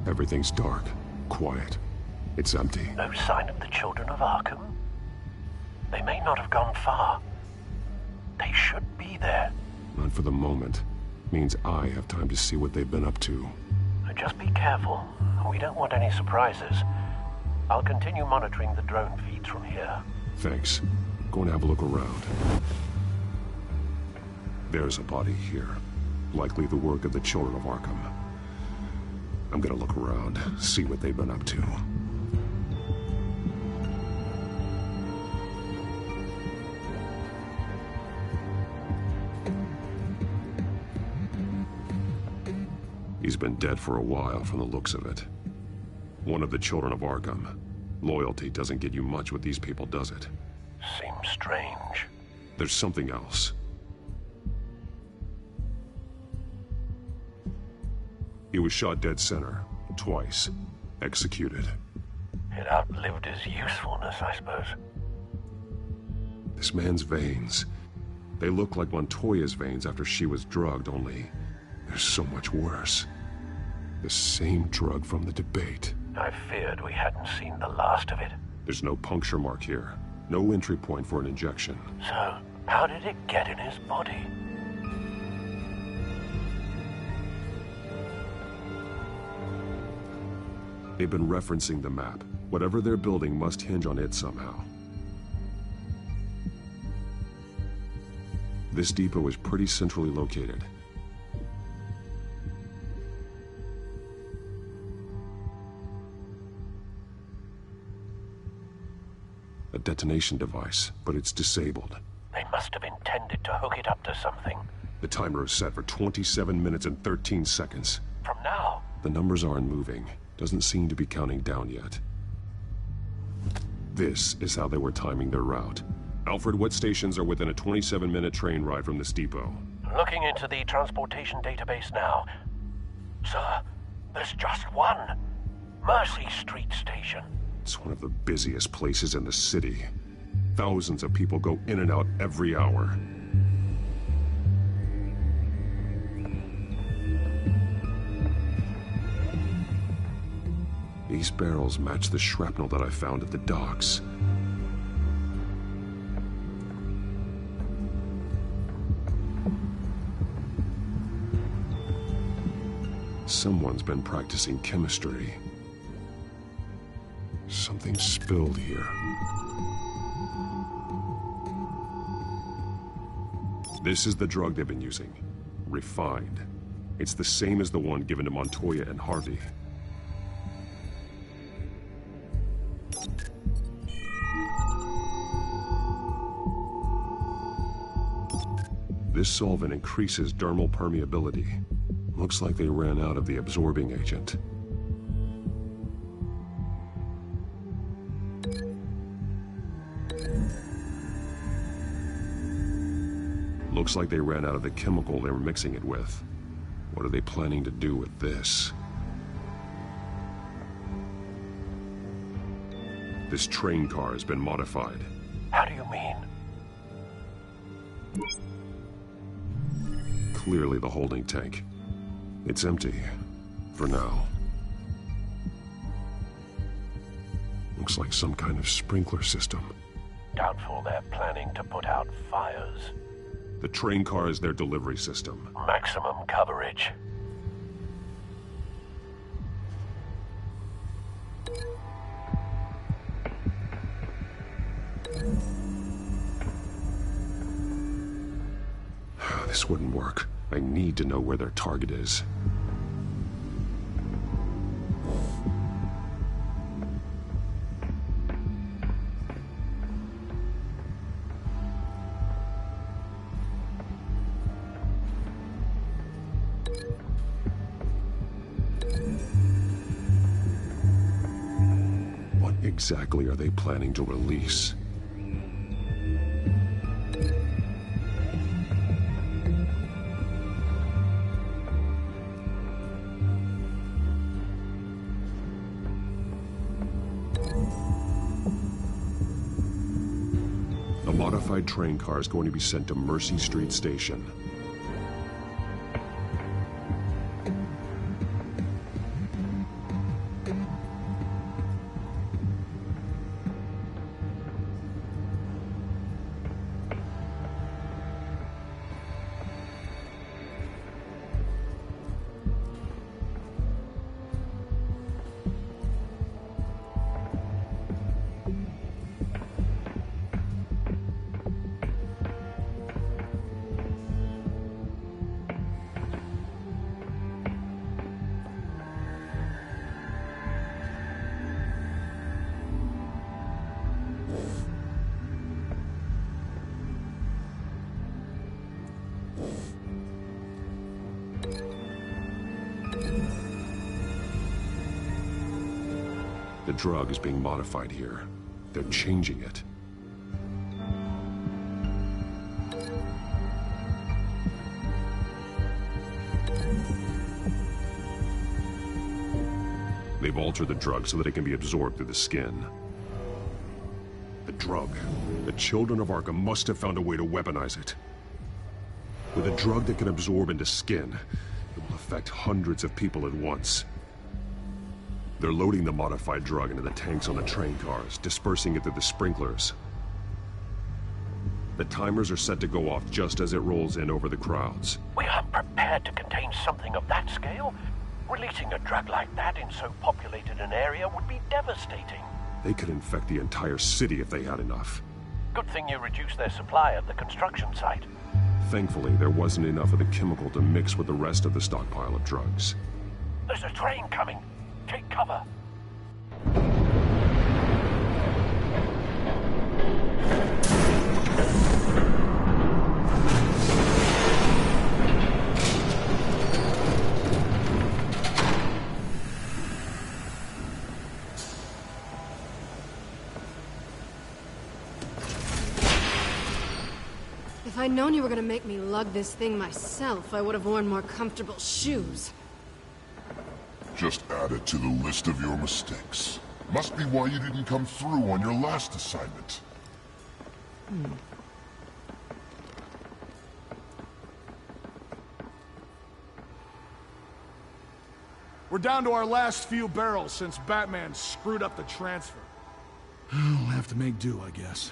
Everything's dark, quiet. It's empty. No sign of the children of Arkham? They may not have gone far. They should be there. Not for the moment. Means I have time to see what they've been up to. Just be careful. We don't want any surprises. I'll continue monitoring the drone feeds from here. Thanks. Go and have a look around. There's a body here. Likely the work of the children of Arkham. I'm gonna look around, see what they've been up to. He's been dead for a while from the looks of it. One of the children of Arkham. Loyalty doesn't get you much with these people, does it? Seems strange. There's something else. He was shot dead center, twice, executed. It outlived his usefulness, I suppose. This man's veins, they look like Montoya's veins after she was drugged, only they're so much worse. The same drug from the debate. I feared we hadn't seen the last of it. There's no puncture mark here, no entry point for an injection. So, how did it get in his body? They've been referencing the map. Whatever they're building must hinge on it somehow. This depot is pretty centrally located. A detonation device, but it's disabled. They must have intended to hook it up to something. The timer is set for 27 minutes and 13 seconds. From now? The numbers aren't moving. Doesn't seem to be counting down yet. This is how they were timing their route. Alfred, what stations are within a 27-minute train ride from this depot? Looking into the transportation database now. Sir, there's just one. Mercy Street Station. It's one of the busiest places in the city. Thousands of people go in and out every hour. These barrels match the shrapnel that I found at the docks. Someone's been practicing chemistry. Something spilled here. This is the drug they've been using. Refined. It's the same as the one given to Montoya and Harvey. This solvent increases dermal permeability. Looks like they ran out of the absorbing agent. Looks like they ran out of the chemical they were mixing it with. What are they planning to do with this? This train car has been modified. How do you mean? Clearly the holding tank. It's empty. For now. Looks like some kind of sprinkler system. Doubtful they're planning to put out fires. The train car is their delivery system. Maximum coverage. This wouldn't work. I need to know where their target is. What exactly are they planning to release? A modified train car is going to be sent to Mercy Street Station. The drug is being modified here. They're changing it. They've altered the drug so that it can be absorbed through the skin. The drug. The children of Arkham must have found a way to weaponize it. With a drug that can absorb into skin, it will affect hundreds of people at once. They're loading the modified drug into the tanks on the train cars, dispersing it through the sprinklers. The timers are set to go off just as it rolls in over the crowds. We aren't prepared to contain something of that scale. Releasing a drug like that in so populated an area would be devastating. They could infect the entire city if they had enough. Good thing you reduced their supply at the construction site. Thankfully, there wasn't enough of the chemical to mix with the rest of the stockpile of drugs. There's a train coming. Take cover. If I'd known you were gonna make me lug this thing myself, I would have worn more comfortable shoes. Just add it to the list of your mistakes. Must be why you didn't come through on your last assignment. We're down to our last few barrels since Batman screwed up the transfer. We'll have to make do, I guess.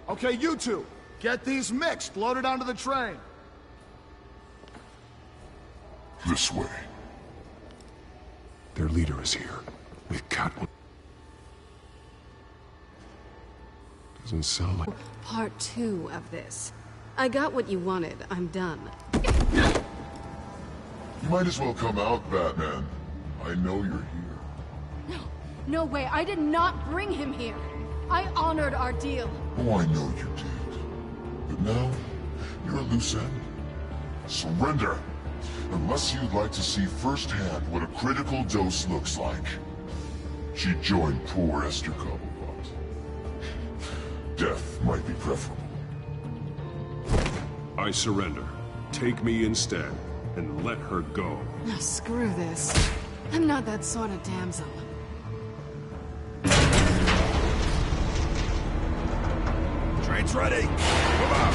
Okay, you two, get these mixed, loaded onto the train. This way. Their leader is here. With Catwoman. Doesn't sound like... Part 2 of this. I got what you wanted. I'm done. You might as well come out, Batman. I know you're here. No, no way. I did not bring him here. I honored our deal. Oh, I know you did. But now, you're a loose end. Surrender! Unless you'd like to see firsthand what a critical dose looks like. She joined poor Esther Cobblepot. Death might be preferable. I surrender. Take me instead, and let her go. Oh, screw this. I'm not that sort of damsel. Train's ready! Come on!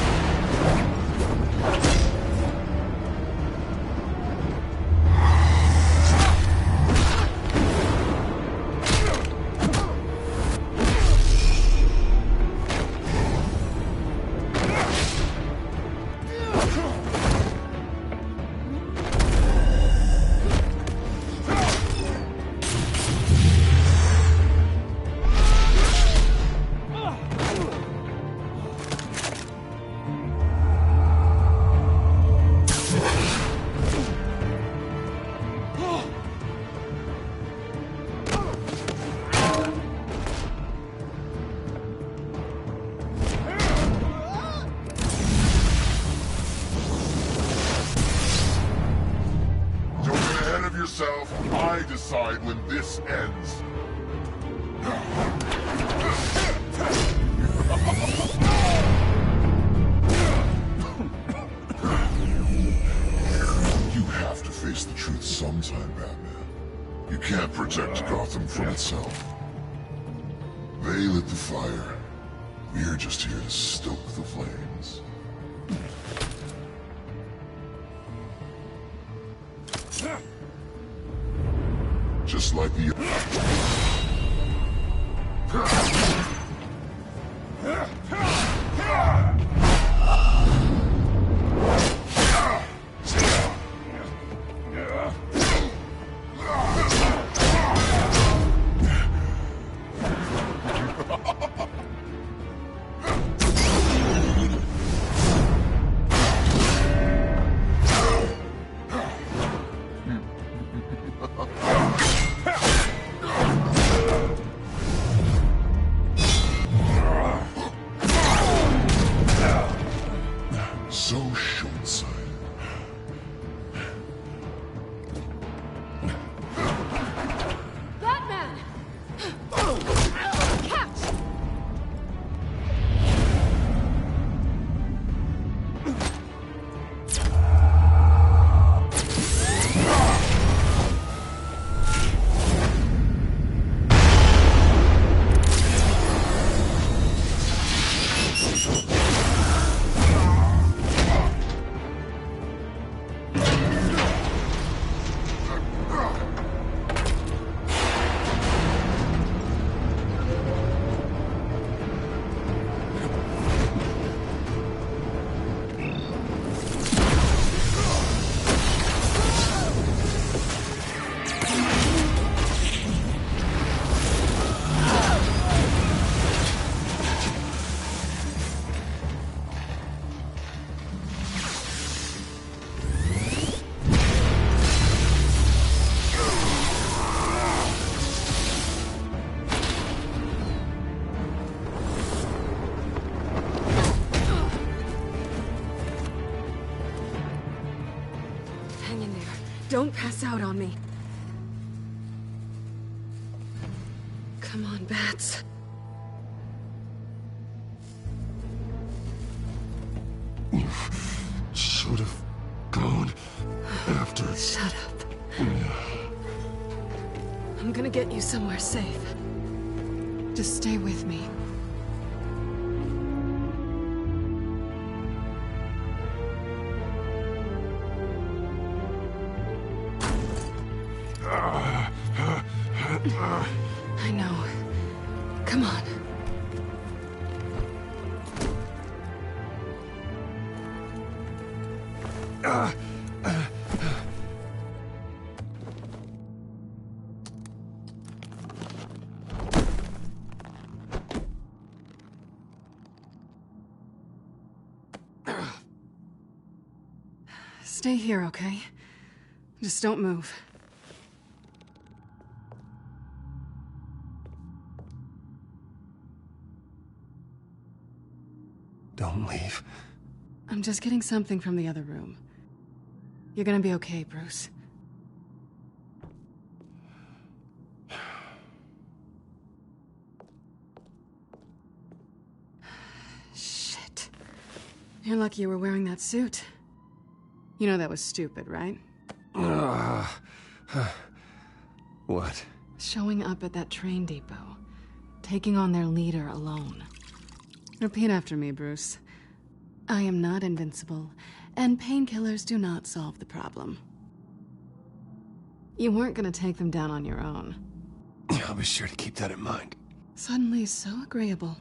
I decide when this ends. You have to face the truth sometime, Batman. You can't protect Gotham from itself. They lit the fire. We're just here to stoke the flames. Just like the... So short-sighted. Batman! Catch! Hang in there. Don't pass out on me. Come on, Bats. You should have gone after... Shut up. I'm gonna get you somewhere safe. Just stay with me. I know. Come on. Stay here, okay? Just don't move. Don't leave. I'm just getting something from the other room. You're gonna be okay, Bruce. Shit. You're lucky you were wearing that suit. You know that was stupid, right? What? Showing up at that train depot. Taking on their leader alone. Repeat after me, Bruce. I am not invincible, and painkillers do not solve the problem. You weren't gonna take them down on your own. I'll be sure to keep that in mind. Suddenly so agreeable.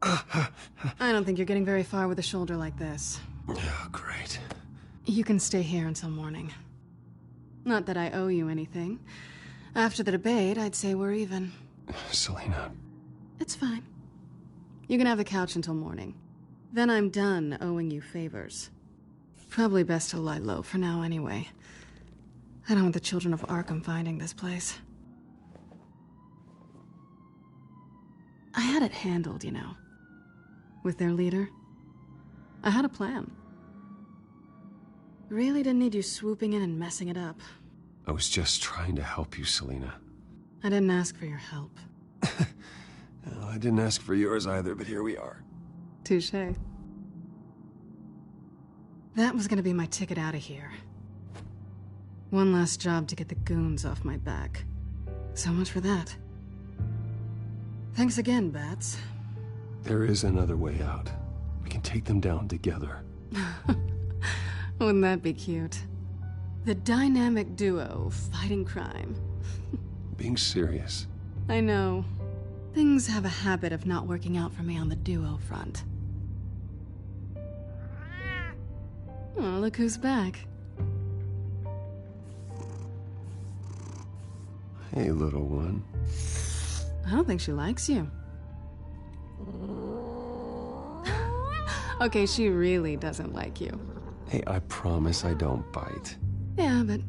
I don't think you're getting very far with a shoulder like this. Oh, great. You can stay here until morning. Not that I owe you anything. After the debate, I'd say we're even. Selina. It's fine. You can have the couch until morning. Then I'm done owing you favors. Probably best to lie low for now anyway. I don't want the children of Arkham finding this place. I had it handled, you know. With their leader. I had a plan. Really didn't need you swooping in and messing it up. I was just trying to help you, Selina. I didn't ask for your help. Well, I didn't ask for yours either, but here we are. Touché. That was gonna be my ticket out of here. One last job to get the goons off my back. So much for that. Thanks again, Bats. There is another way out. We can take them down together. Wouldn't that be cute? The dynamic duo fighting crime. Being serious. I know. Things have a habit of not working out for me on the duo front. Oh, look who's back. Hey, little one. I don't think she likes you. Okay, she really doesn't like you. Hey, I promise I don't bite. Yeah, but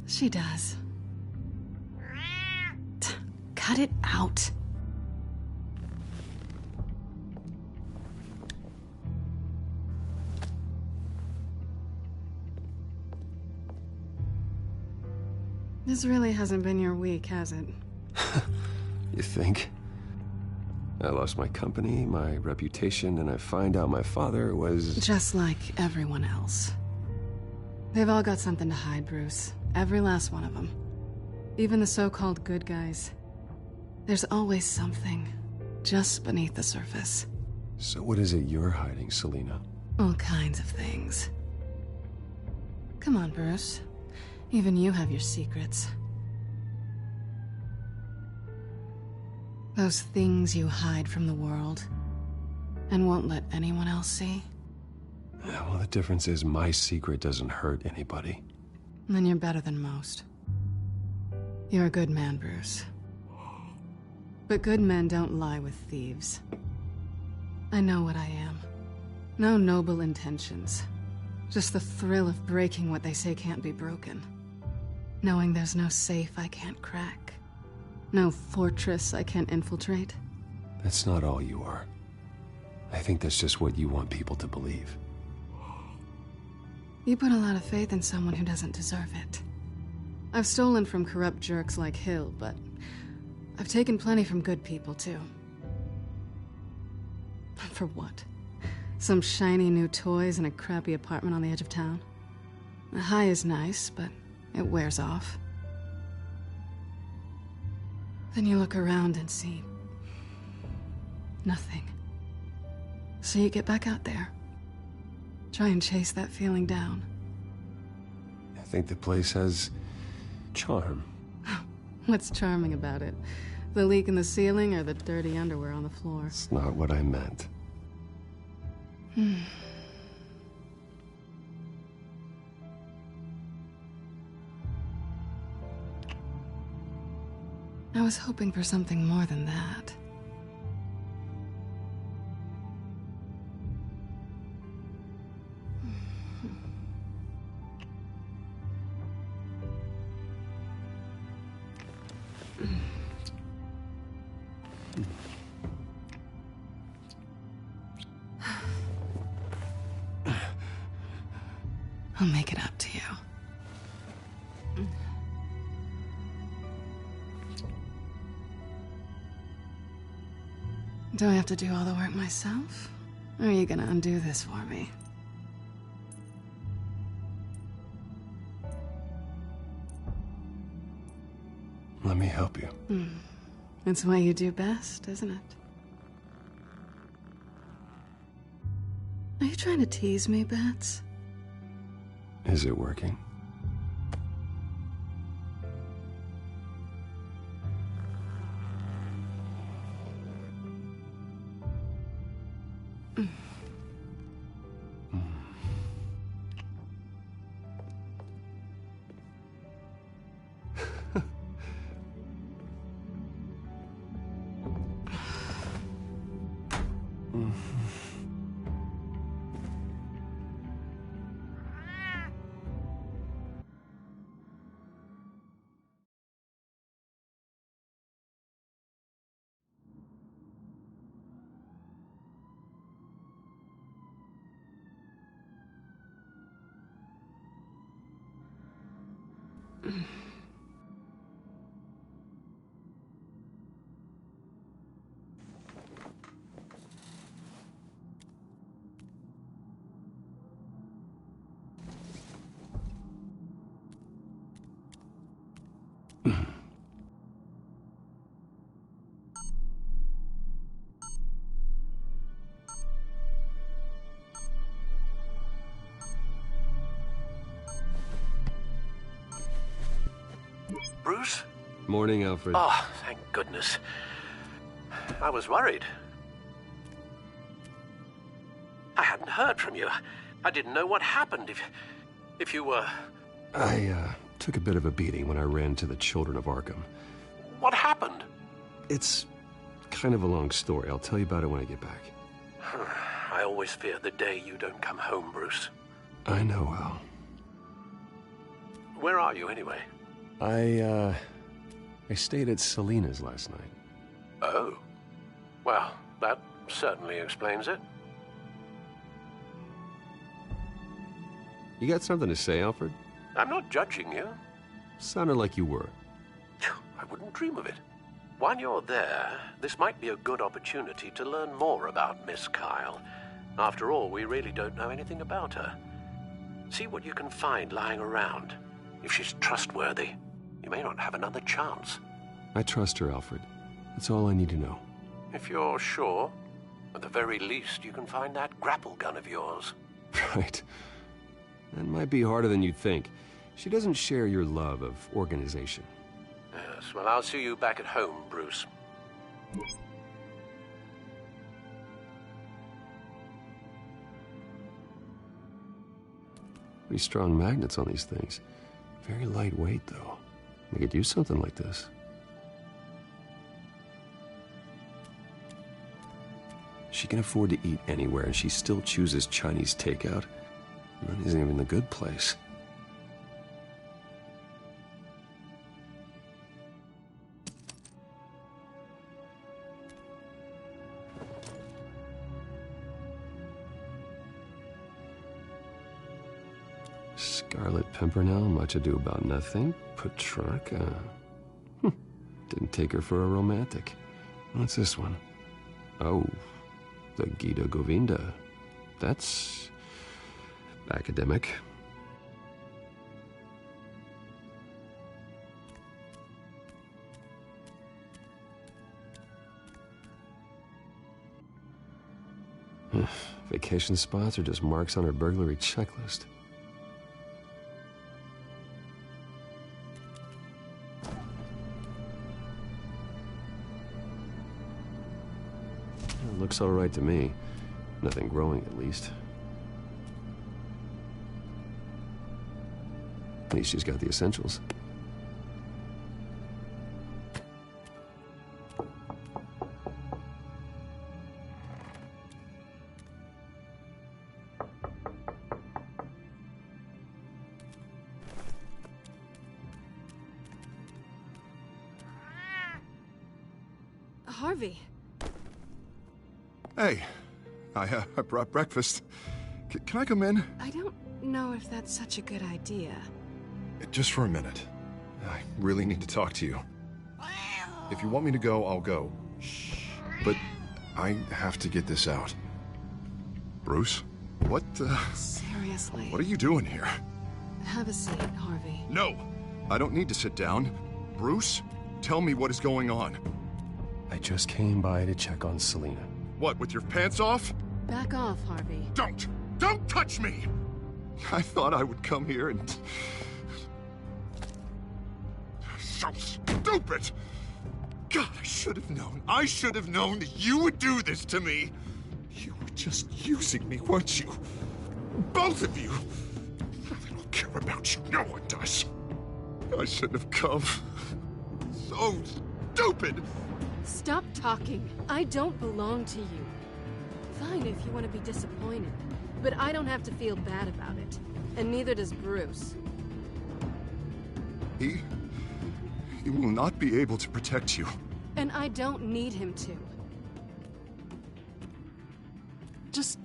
she does. Cut it out. This really hasn't been your week, has it? You think? I lost my company, my reputation, and I find out my father was... Just like everyone else. They've all got something to hide, Bruce. Every last one of them. Even the so-called good guys. There's always something, just beneath the surface. So what is it you're hiding, Selina? All kinds of things. Come on, Bruce. Even you have your secrets. Those things you hide from the world and won't let anyone else see. Yeah, well, the difference is my secret doesn't hurt anybody. Then you're better than most. You're a good man, Bruce. But good men don't lie with thieves. I know what I am. No noble intentions. Just the thrill of breaking what they say can't be broken. Knowing there's no safe I can't crack. No fortress I can't infiltrate. That's not all you are. I think that's just what you want people to believe. You put a lot of faith in someone who doesn't deserve it. I've stolen from corrupt jerks like Hill, but I've taken plenty from good people, too. For what? Some shiny new toys and a crappy apartment on the edge of town? The high is nice, but it wears off. Then you look around and see nothing. So you get back out there. Try and chase that feeling down. I think the place has charm. What's charming about it? The leak in the ceiling or the dirty underwear on the floor? It's not what I meant. I was hoping for something more than that. I'll make it up to you. Do I have to do all the work myself? Or are you gonna undo this for me? Let me help you. It's what you do best, isn't it? Are you trying to tease me, Bats? Is it working? Bruce? Morning, Alfred. Oh, thank goodness. I was worried. I hadn't heard from you. I didn't know what happened if you were... I took a bit of a beating when I ran to the Children of Arkham. What happened? It's kind of a long story. I'll tell you about it when I get back. I always fear the day you don't come home, Bruce. I know, Al. Where are you, anyway? I stayed at Selena's last night. Oh. Well, that certainly explains it. You got something to say, Alfred? I'm not judging you. Sounded like you were. I wouldn't dream of it. While you're there, this might be a good opportunity to learn more about Miss Kyle. After all, we really don't know anything about her. See what you can find lying around. If she's trustworthy, you may not have another chance. I trust her, Alfred. That's all I need to know. If you're sure, at the very least, you can find that grapple gun of yours. Right. That might be harder than you'd think. She doesn't share your love of organization. Yes, well, I'll see you back at home, Bruce. Pretty strong magnets on these things. Very lightweight, though. They could use something like this. She can afford to eat anywhere, and she still chooses Chinese takeout. And that isn't even the good place. Scarlet Pimpernel, Much Ado About Nothing, Petrarca. Didn't take her for a romantic. What's this one? Oh, the Gita Govinda. That's academic. Vacation spots are just marks on her burglary checklist. Looks all right to me. Nothing growing, at least. At least she's got the essentials. Harvey. Hey, I brought breakfast. Can I come in? I don't know if that's such a good idea. Just for a minute. I really need to talk to you. If you want me to go, I'll go. But I have to get this out. Bruce? What, Seriously. What are you doing here? Have a seat, Harvey. No! I don't need to sit down. Bruce, tell me what is going on. I just came by to check on Selina. What, with your pants off? Back off, Harvey. Don't! Don't touch me! I thought I would come here and... So stupid! God, I should have known. I should have known that you would do this to me. You were just using me, weren't you? Both of you. I don't care about you. No one does. I shouldn't have come. So stupid. Stop talking. I don't belong to you. Fine if you want to be disappointed, but I don't have to feel bad about it. And neither does Bruce. He will not be able to protect you. And I don't need him to. Just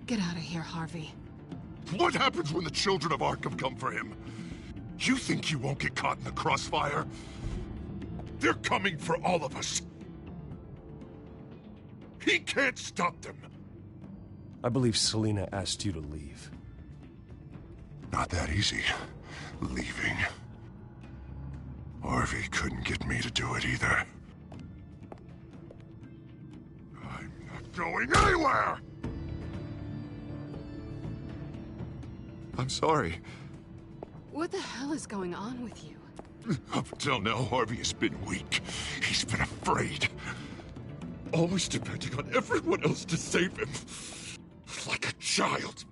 get out of here, Harvey. What happens when the children of Arkham come for him? You think you won't get caught in the crossfire? They're coming for all of us. He can't stop them. I believe Selina asked you to leave. Not that easy. Leaving. Harvey couldn't get me to do it either. I'm not going anywhere! I'm sorry. What the hell is going on with you? Up until now, Harvey has been weak. He's been afraid. Always depending on everyone else to save him. Like a child.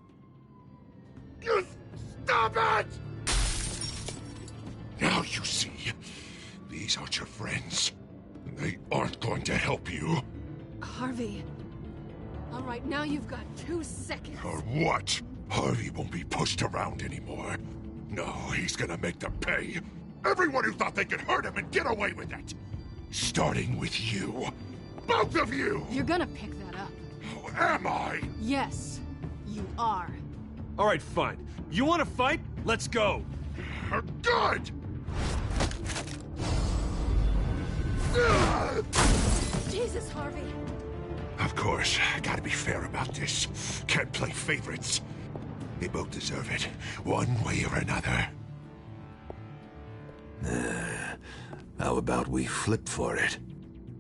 You stop it! Now you see. These aren't your friends. They aren't going to help you. Harvey. All right, now you've got 2 seconds. Or what? Harvey won't be pushed around anymore. No, he's gonna make them pay. Everyone who thought they could hurt him and get away with it. Starting with you. Both of you! You're gonna pick that up. Oh, am I? Yes, you are. All right, fine. You want to fight? Let's go. Good! Jesus, Harvey. Of course, I gotta be fair about this. Can't play favorites. They both deserve it, one way or another. How about we flip for it?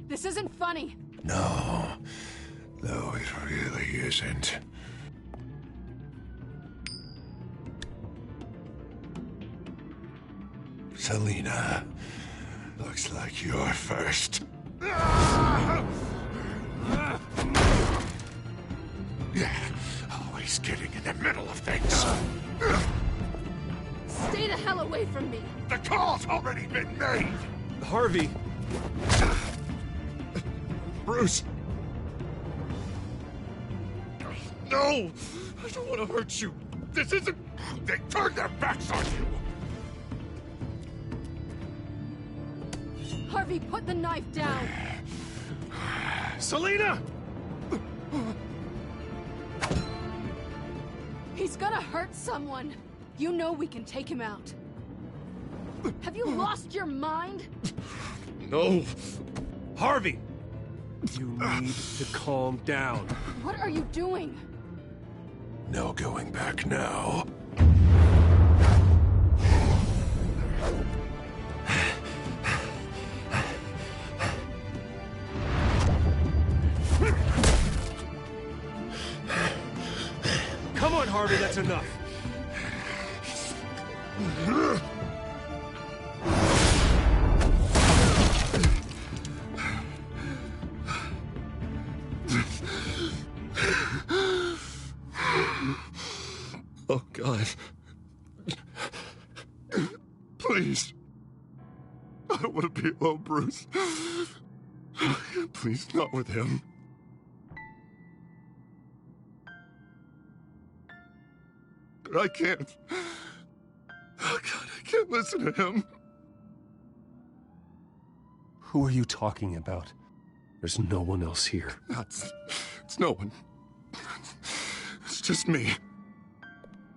This isn't funny. No, it really isn't. Selina, looks like you're first. Yeah, always getting in the middle of things. Stay the hell away from me. The call's already been made. Harvey. Bruce. No, I don't want to hurt you. This isn't... They turned their backs on you. Harvey, put the knife down. Selina! He's gonna hurt someone. You know we can take him out. Have you lost your mind? No. Harvey! You need to calm down. What are you doing? No going back now. Come on, Harvey, that's enough. Oh, God. Please. I don't want to be alone, Bruce. Please, not with him. But I can't. Oh, God, I can't listen to him. Who are you talking about? There's no one else here. It's no one. It's just me.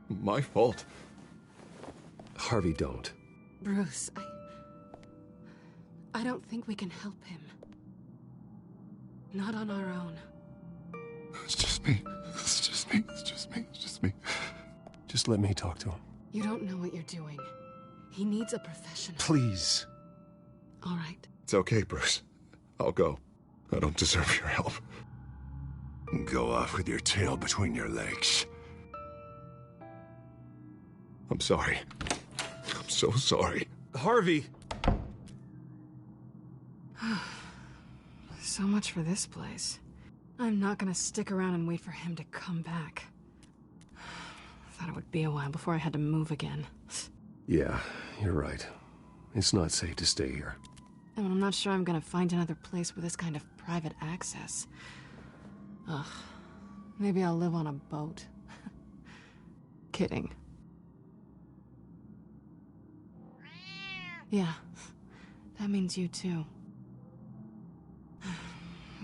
My fault. Harvey, don't. Bruce, I don't think we can help him. Not on our own. It's just me. It's just me. It's just me. It's just me. Just let me talk to him. You don't know what you're doing. He needs a professional. Please. All right. It's okay, Bruce. I'll go. I don't deserve your help. Go off with your tail between your legs. I'm sorry. I'm so sorry. Harvey! So much for this place. I'm not gonna stick around and wait for him to come back. Thought it would be a while before I had to move again. Yeah, you're right. It's not safe to stay here. And I'm not sure I'm gonna find another place with this kind of private access. Ugh. Maybe I'll live on a boat. Kidding. Yeah. That means you too.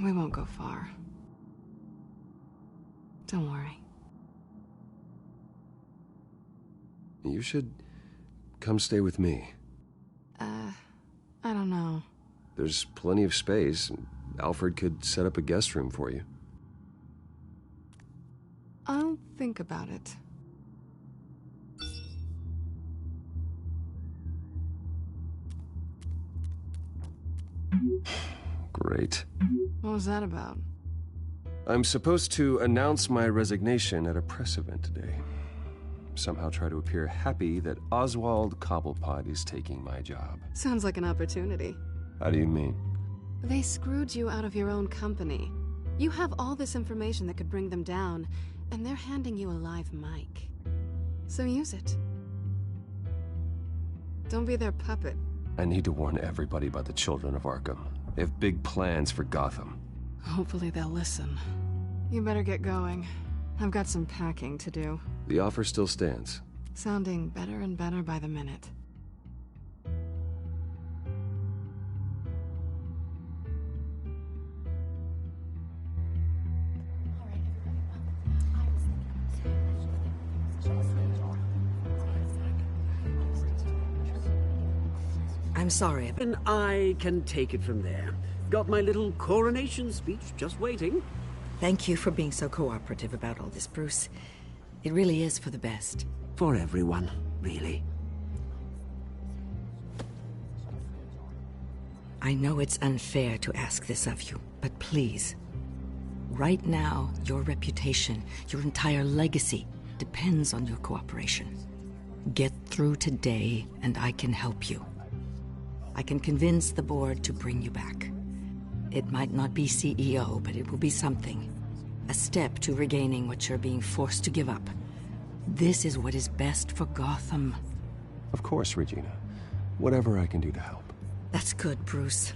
We won't go far. Don't worry. You should come stay with me. I don't know. There's plenty of space. Alfred could set up a guest room for you. I'll think about it. Great. What was that about? I'm supposed to announce my resignation at a press event today. Somehow try to appear happy that Oswald Cobblepot is taking my job. Sounds like an opportunity. How do you mean? They screwed you out of your own company. You have all this information that could bring them down, and they're handing you a live mic. So use it. Don't be their puppet. I need to warn everybody about the children of Arkham. They have big plans for Gotham. Hopefully they'll listen. You better get going. I've got some packing to do. The offer still stands. Sounding better and better by the minute. I'm sorry. And I can take it from there. Got my little coronation speech just waiting. Thank you for being so cooperative about all this, Bruce. It really is for the best. For everyone, really. I know it's unfair to ask this of you, but please. Right now, your reputation, your entire legacy, depends on your cooperation. Get through today, and I can help you. I can convince the board to bring you back. It might not be CEO, but it will be something. A step to regaining what you're being forced to give up. This is what is best for Gotham. Of course, Regina. Whatever I can do to help. That's good, Bruce.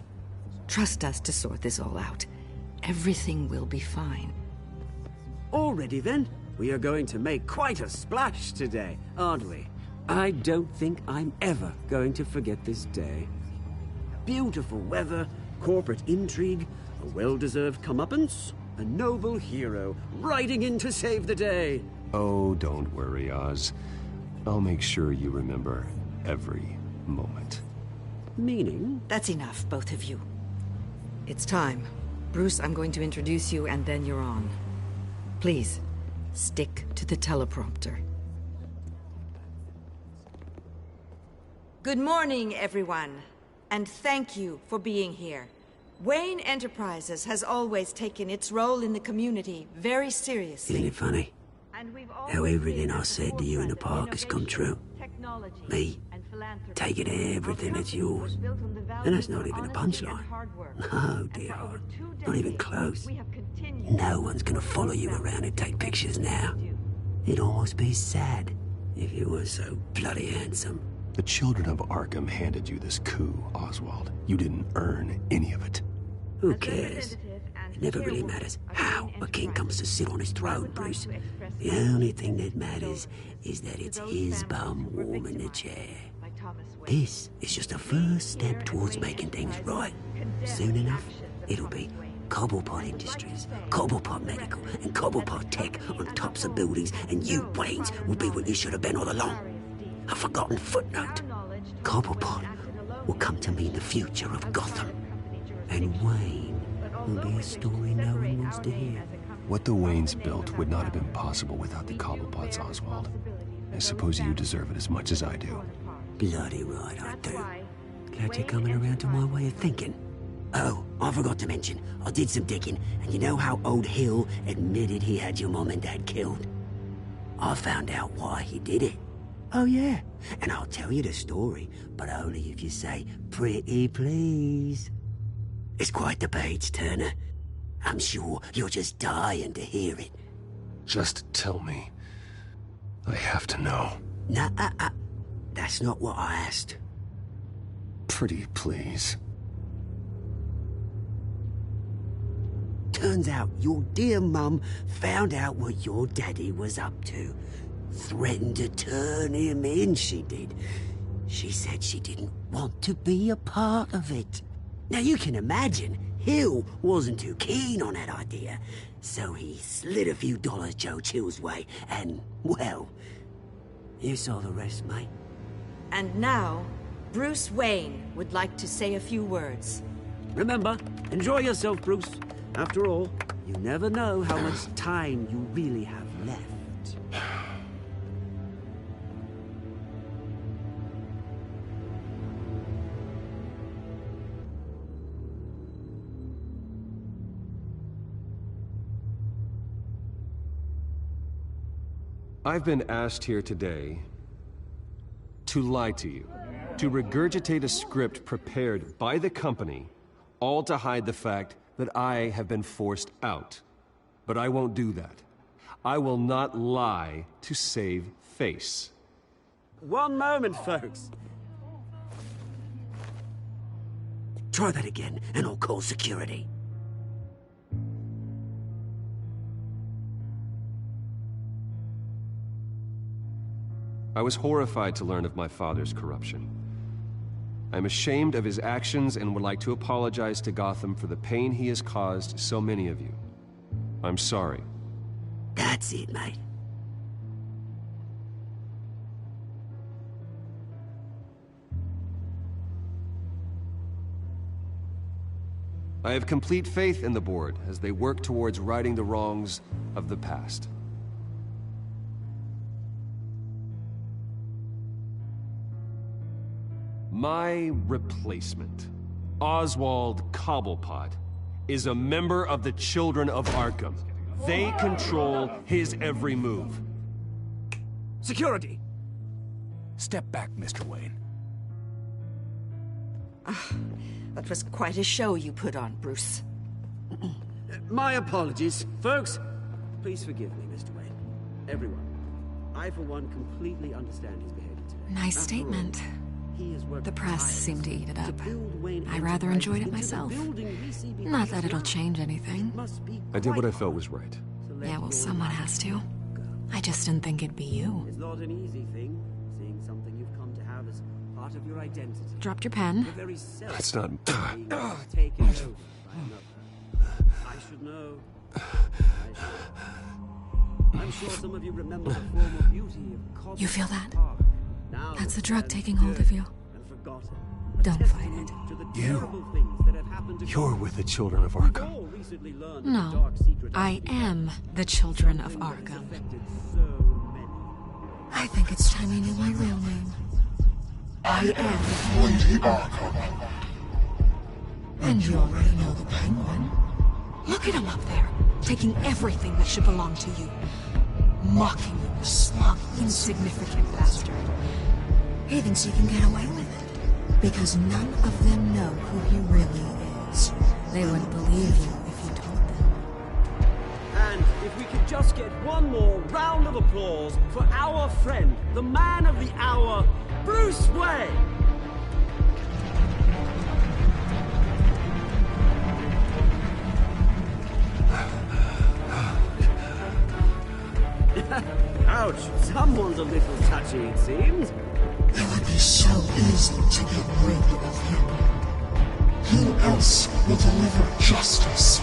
Trust us to sort this all out. Everything will be fine. Already then, we are going to make quite a splash today, aren't we? I don't think I'm ever going to forget this day. Beautiful weather, corporate intrigue, a well-deserved comeuppance, a noble hero riding in to save the day. Oh, don't worry, Oz. I'll make sure you remember every moment. Meaning? That's enough, both of you. It's time. Bruce, I'm going to introduce you, and then you're on. Please, stick to the teleprompter. Good morning, everyone, and thank you for being here. Wayne Enterprises has always taken its role in the community very seriously. Isn't it funny? How everything I said to you in the park has come true. Me, taking everything that's yours. And that's not even a punchline. No, dear heart. Not even close. No one's gonna follow you around and take pictures now. It'd almost be sad if you were so bloody handsome. The children of Arkham handed you this coup, Oswald. You didn't earn any of it. Who cares? It never really matters how a king comes to sit on his throne, Bruce. The only thing that matters is that it's his bum warm in the chair. This is just a first step towards making things right. Soon enough, it'll be Cobblepot Industries, Cobblepot Medical, and Cobblepot Tech on tops of buildings, and you, Waynes, will be what you should have been all along. A forgotten footnote. Cobblepot will come to mean the future of Gotham. And Wayne Will be a story no one wants to hear. What the Waynes built would not have been possible without the Cobblepots, Oswald. I suppose you deserve it as much as I do. Bloody right I do. Glad you're coming around to my way of thinking. Oh, I forgot to mention, I did some digging, and you know how old Hill admitted he had your mom and dad killed? I found out why he did it. Oh yeah, and I'll tell you the story, but only if you say, pretty please. It's quite the page, Turner. I'm sure you're just dying to hear it. Just tell me. I have to know. Nah, that's not what I asked. Pretty please. Turns out your dear mum found out what your daddy was up to. Threatened to turn him in, she did. She said she didn't want to be a part of it. Now you can imagine, Hill wasn't too keen on that idea. So he slid a few dollars Joe Chill's way, and, well, you saw the rest, mate. And now, Bruce Wayne would like to say a few words. Remember, enjoy yourself, Bruce. After all, you never know how much time you really have left. I've been asked here today to lie to you, to regurgitate a script prepared by the company, all to hide the fact that I have been forced out. But I won't do that. I will not lie to save face. One moment, folks. Try that again, and I'll call security. I was horrified to learn of my father's corruption. I'm ashamed of his actions and would like to apologize to Gotham for the pain he has caused so many of you. I'm sorry. That's it, mate. I have complete faith in the board as they work towards righting the wrongs of the past. My replacement, Oswald Cobblepot, is a member of the Children of Arkham. They control his every move. Security! Step back, Mr. Wayne. That was quite a show you put on, Bruce. My apologies. Folks, please forgive me, Mr. Wayne. Everyone. I, for one, completely understand his behavior today. Nice statement. The press seemed to eat it up. I rather enjoyed it myself. Not that it'll change anything. I did what I felt was right. Yeah, well, someone has to. I just didn't think it'd be you. It's not an easy thing, seeing something you've come to have as part of your identity. Dropped your pen. That's not... Taken over by another. I should know. I'm sure some of you remember the former beauty of... You feel that? That's the drug taking hold of you. Don't fight it. You're with the Children of Arkham. No, I am the Children of Arkham. I think it's time you knew my real name. I am Lady Arkham. And you already know the Penguin. Look at him up there, taking everything that should belong to you. Mocking you, a smug, insignificant bastard. He thinks he can get away with it, because none of them know who he really is. They wouldn't believe you if you told them. And if we could just get one more round of applause for our friend, the man of the hour, Bruce Wayne! Ouch, someone's a little touchy, it seems. It would be so easy to get rid of him. Who else will deliver justice?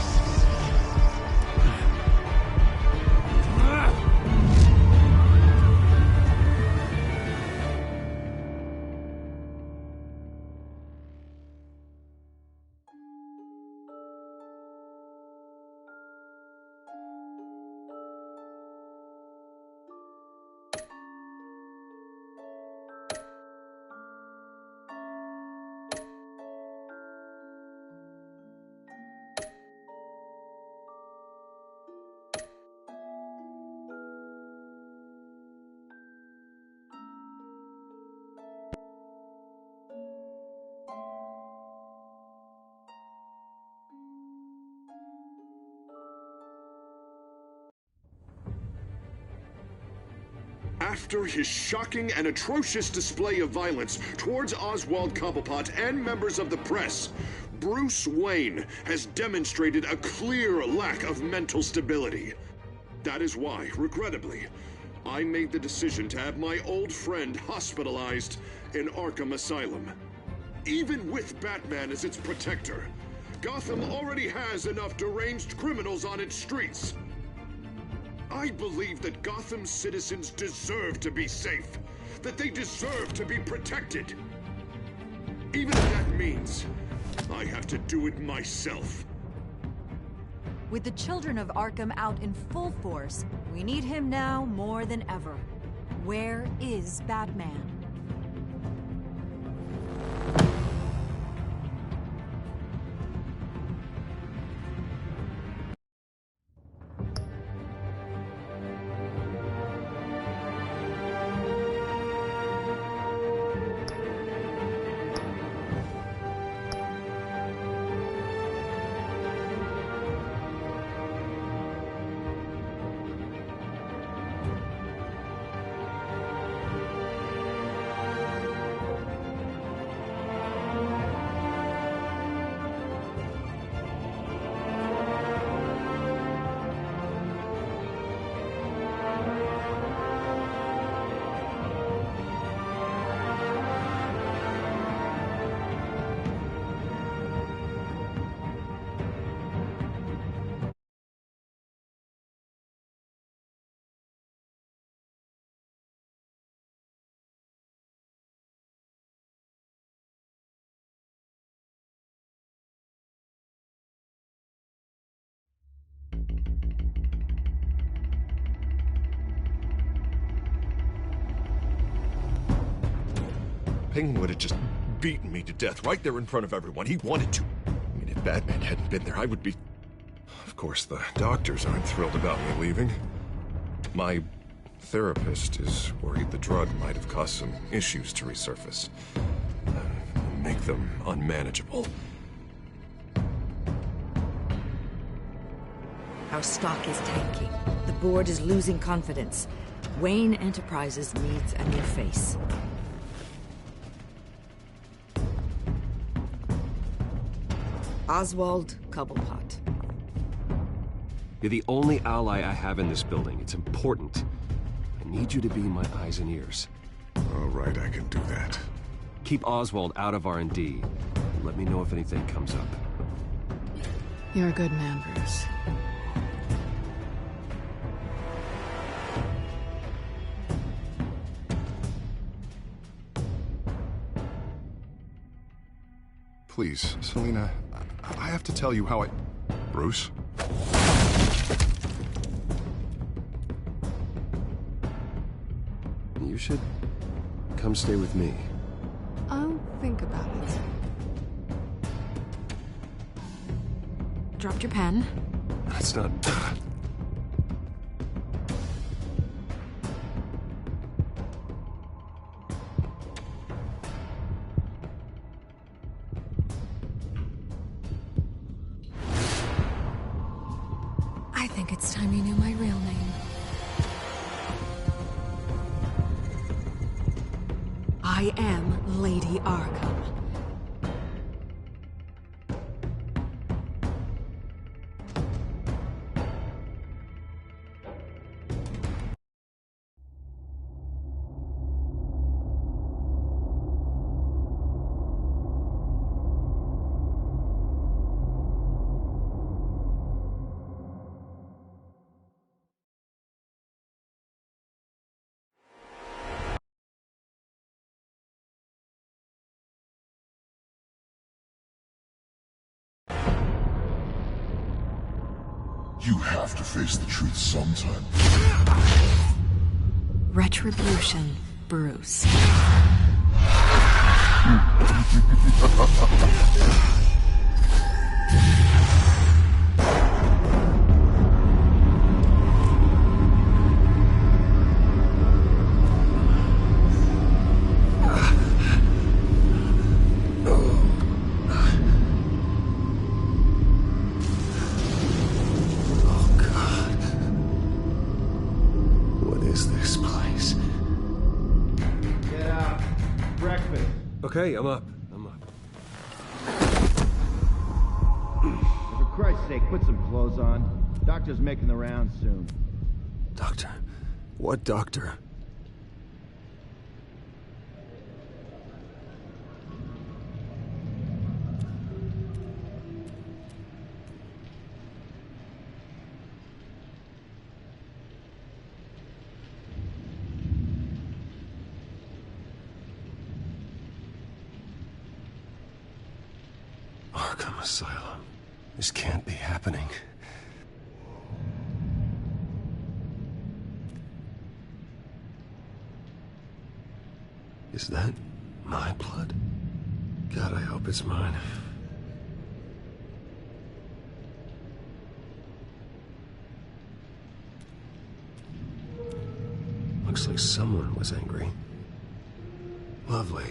After his shocking and atrocious display of violence towards Oswald Cobblepot and members of the press, Bruce Wayne has demonstrated a clear lack of mental stability. That is why, regrettably, I made the decision to have my old friend hospitalized in Arkham Asylum. Even with Batman as its protector, Gotham already has enough deranged criminals on its streets. I believe that Gotham's citizens deserve to be safe, that they deserve to be protected. Even if that means I have to do it myself. With the children of Arkham out in full force, we need him now more than ever. Where is Batman? Penguin would have just beaten me to death right there in front of everyone. He wanted to. I mean, if Batman hadn't been there, I would be... Of course, the doctors aren't thrilled about me leaving. My therapist is worried the drug might have caused some issues to resurface. Make them unmanageable. Our stock is tanking. The board is losing confidence. Wayne Enterprises needs a new face. Oswald Cobblepot. You're the only ally I have in this building. It's important. I need you to be my eyes and ears. All right, I can do that. Keep Oswald out of R&D. And let me know if anything comes up. You're a good man, Bruce. Please, Selina, I have to tell you how I... Bruce? You should come stay with me. I'll think about it. Dropped your pen. That's not... I think it's time you knew my real name. I am Lady Arkham. You have to face the truth sometime. Retribution, Bruce. What is this place? Okay, I'm up. For Christ's sake, put some clothes on. Doctor's making the rounds soon. Doctor? What doctor? Arkham Asylum. This can't be happening. Is that my blood? God, I hope it's mine. Looks like someone was angry. Lovely.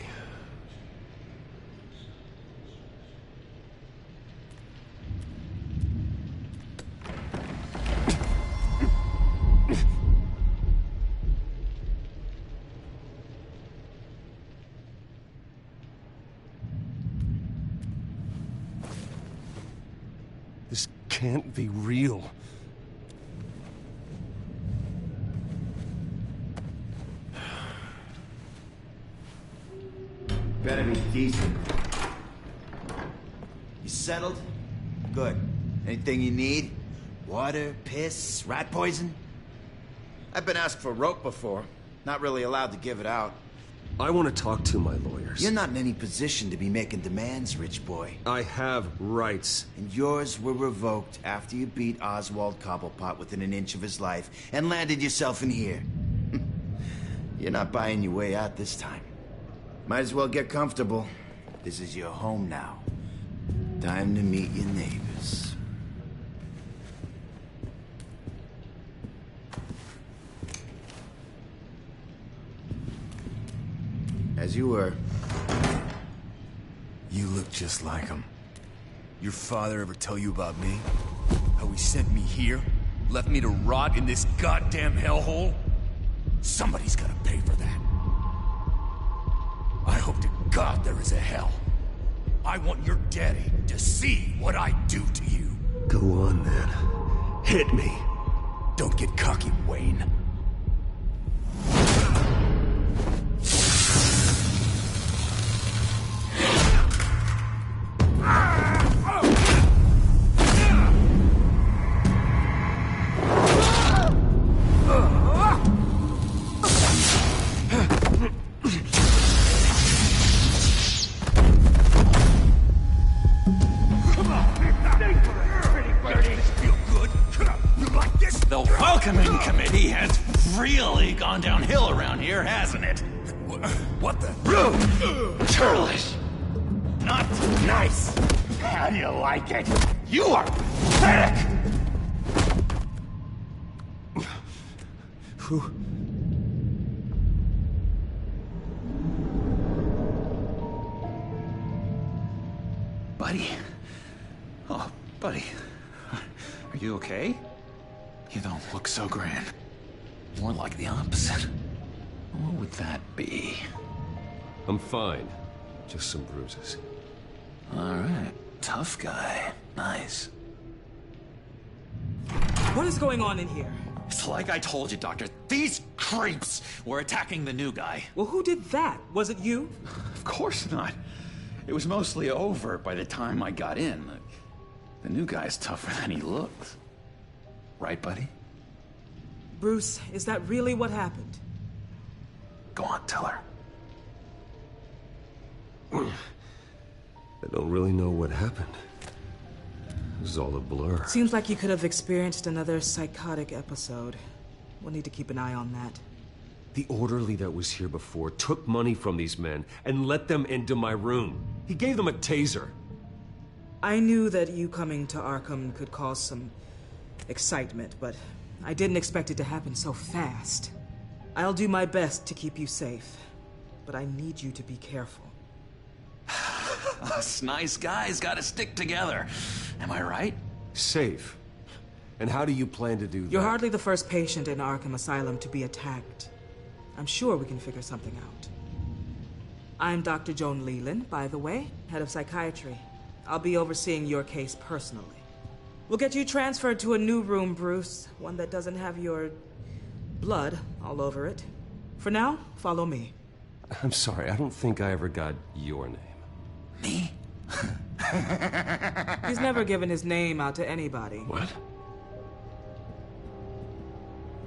This can't be real. Better be decent. You settled? Good. Anything you need? Water, piss, rat poison? I've been asked for rope before. Not really allowed to give it out. I want to talk to my lawyers. You're not in any position to be making demands, rich boy. I have rights. And yours were revoked after you beat Oswald Cobblepot within an inch of his life and landed yourself in here. You're not buying your way out this time. Might as well get comfortable. This is your home now. Time to meet your neighbors. As you were. You look just like him. Your father ever tell you about me? How he sent me here? Left me to rot in this goddamn hellhole? Somebody's gotta pay for that. I hope to God there is a hell. I want your daddy to see what I do to you. Go on, then. Hit me. Don't get cocky, Wayne. The welcoming committee has really gone downhill around here, hasn't it? What the? Rude! Churlish! Not nice! How do you like it? You are pathetic! Who? Buddy? Oh, buddy. Are you okay? You don't look so grand. More like the opposite. What would that be? I'm fine. Just some bruises. All right. Tough guy. Nice. What is going on in here? It's like I told you, Doctor. These creeps were attacking the new guy. Well, who did that? Was it you? Of course not. It was mostly over by the time I got in. The new guy's tougher than he looks. Right, buddy? Bruce, is that really what happened? Go on, tell her. I don't really know what happened. This is all a blur. Seems like you could have experienced another psychotic episode. We'll need to keep an eye on that. The orderly that was here before took money from these men and let them into my room. He gave them a taser. I knew that you coming to Arkham could cause some excitement, but I didn't expect it to happen so fast. I'll do my best to keep you safe, but I need you to be careful. Us nice guys gotta stick together. Am I right? Safe. And how do you plan to do that? You're hardly the first patient in Arkham Asylum to be attacked. I'm sure we can figure something out. I'm Dr. Joan Leland, by the way, head of psychiatry. I'll be overseeing your case personally. We'll get you transferred to a new room, Bruce. One that doesn't have your blood all over it. For now, follow me. I'm sorry, I don't think I ever got your name. Me? He's never given his name out to anybody. What?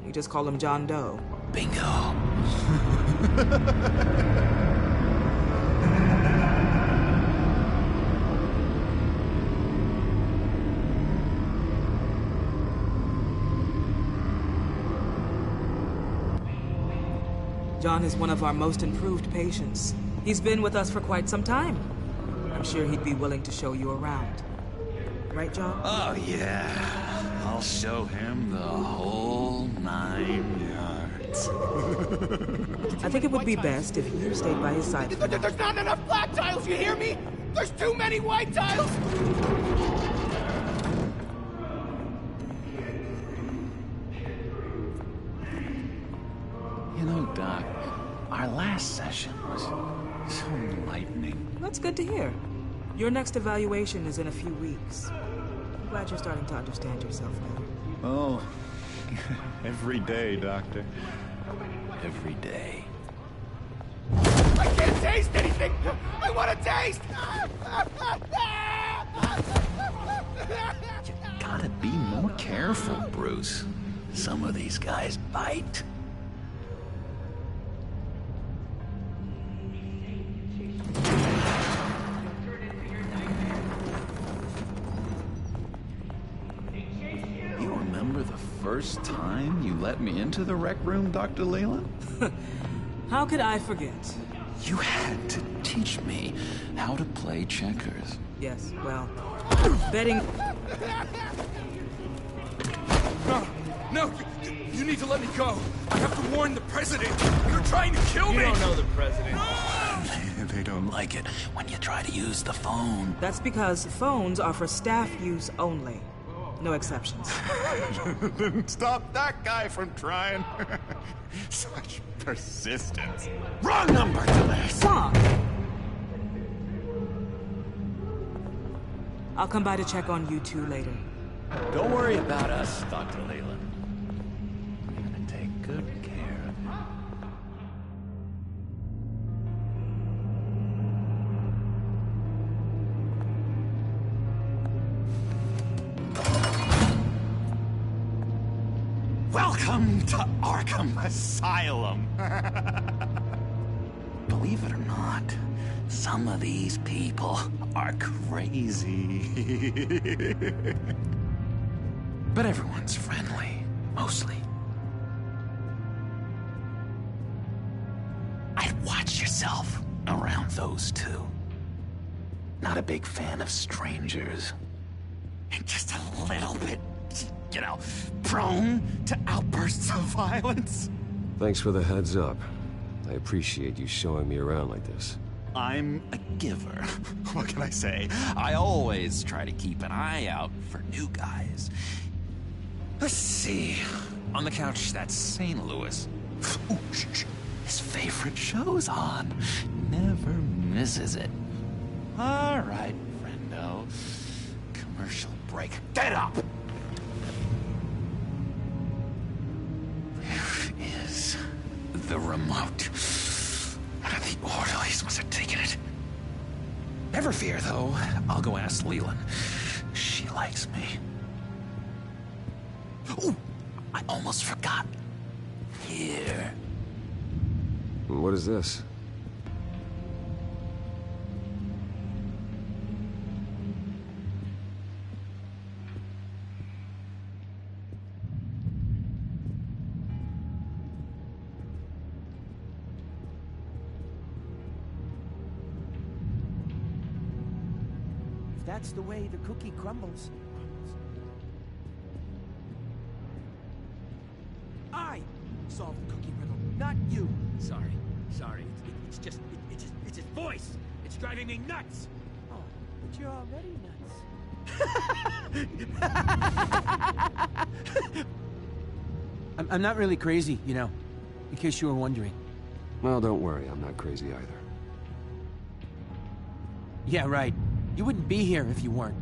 We just call him John Doe. Bingo. John is one of our most improved patients. He's been with us for quite some time. I'm sure he'd be willing to show you around. Right, John? Oh, yeah. I'll show him the whole 9 yards. I think it would be best if you stayed by his side. There's not enough black tiles, you hear me? There's too many white tiles! You know, Doc, our last session was so enlightening. That's good to hear. Your next evaluation is in a few weeks. I'm glad you're starting to understand yourself now. Oh, every day, Doctor. Every day. I can't taste anything! I want to taste! You gotta be more careful, Bruce. Some of these guys bite. First time you let me into the rec room, Dr. Leland? How could I forget? You had to teach me how to play checkers. Yes, well, betting... No, you need to let me go. I have to warn the president. You're trying to kill me. You don't know the president. They don't like it when you try to use the phone. That's because phones are for staff use only. No exceptions. Stop that guy from trying. Such persistence. Wrong number, dumbass! Wrong! I'll come by to check on you two later. Don't worry about us, Dr. Leland. I'm gonna take good care of you. Welcome to Arkham Asylum. Believe it or not, some of these people are crazy. But everyone's friendly, mostly. I'd watch yourself around those two. Not a big fan of strangers. And just a little bit, you know, prone to outbursts of violence. Thanks for the heads up. I appreciate you showing me around like this. I'm a giver. What can I say? I always try to keep an eye out for new guys. Let's see. On the couch, that's St. Louis. Ooh, shh. His favorite show's on. Never misses it. All right, friendo. Commercial break. Get up! Where is the remote? One of the orderlies must have taken it. Never fear, though. I'll go ask Leland. She likes me. Ooh, I almost forgot. Here. What is this? If that's the way the cookie crumbles. I solved the cookie riddle, not you. Sorry. It's his voice. It's driving me nuts. Oh, but you're already nuts. I'm not really crazy, you know, in case you were wondering. Well, don't worry, I'm not crazy either. Yeah, right. You wouldn't be here if you weren't.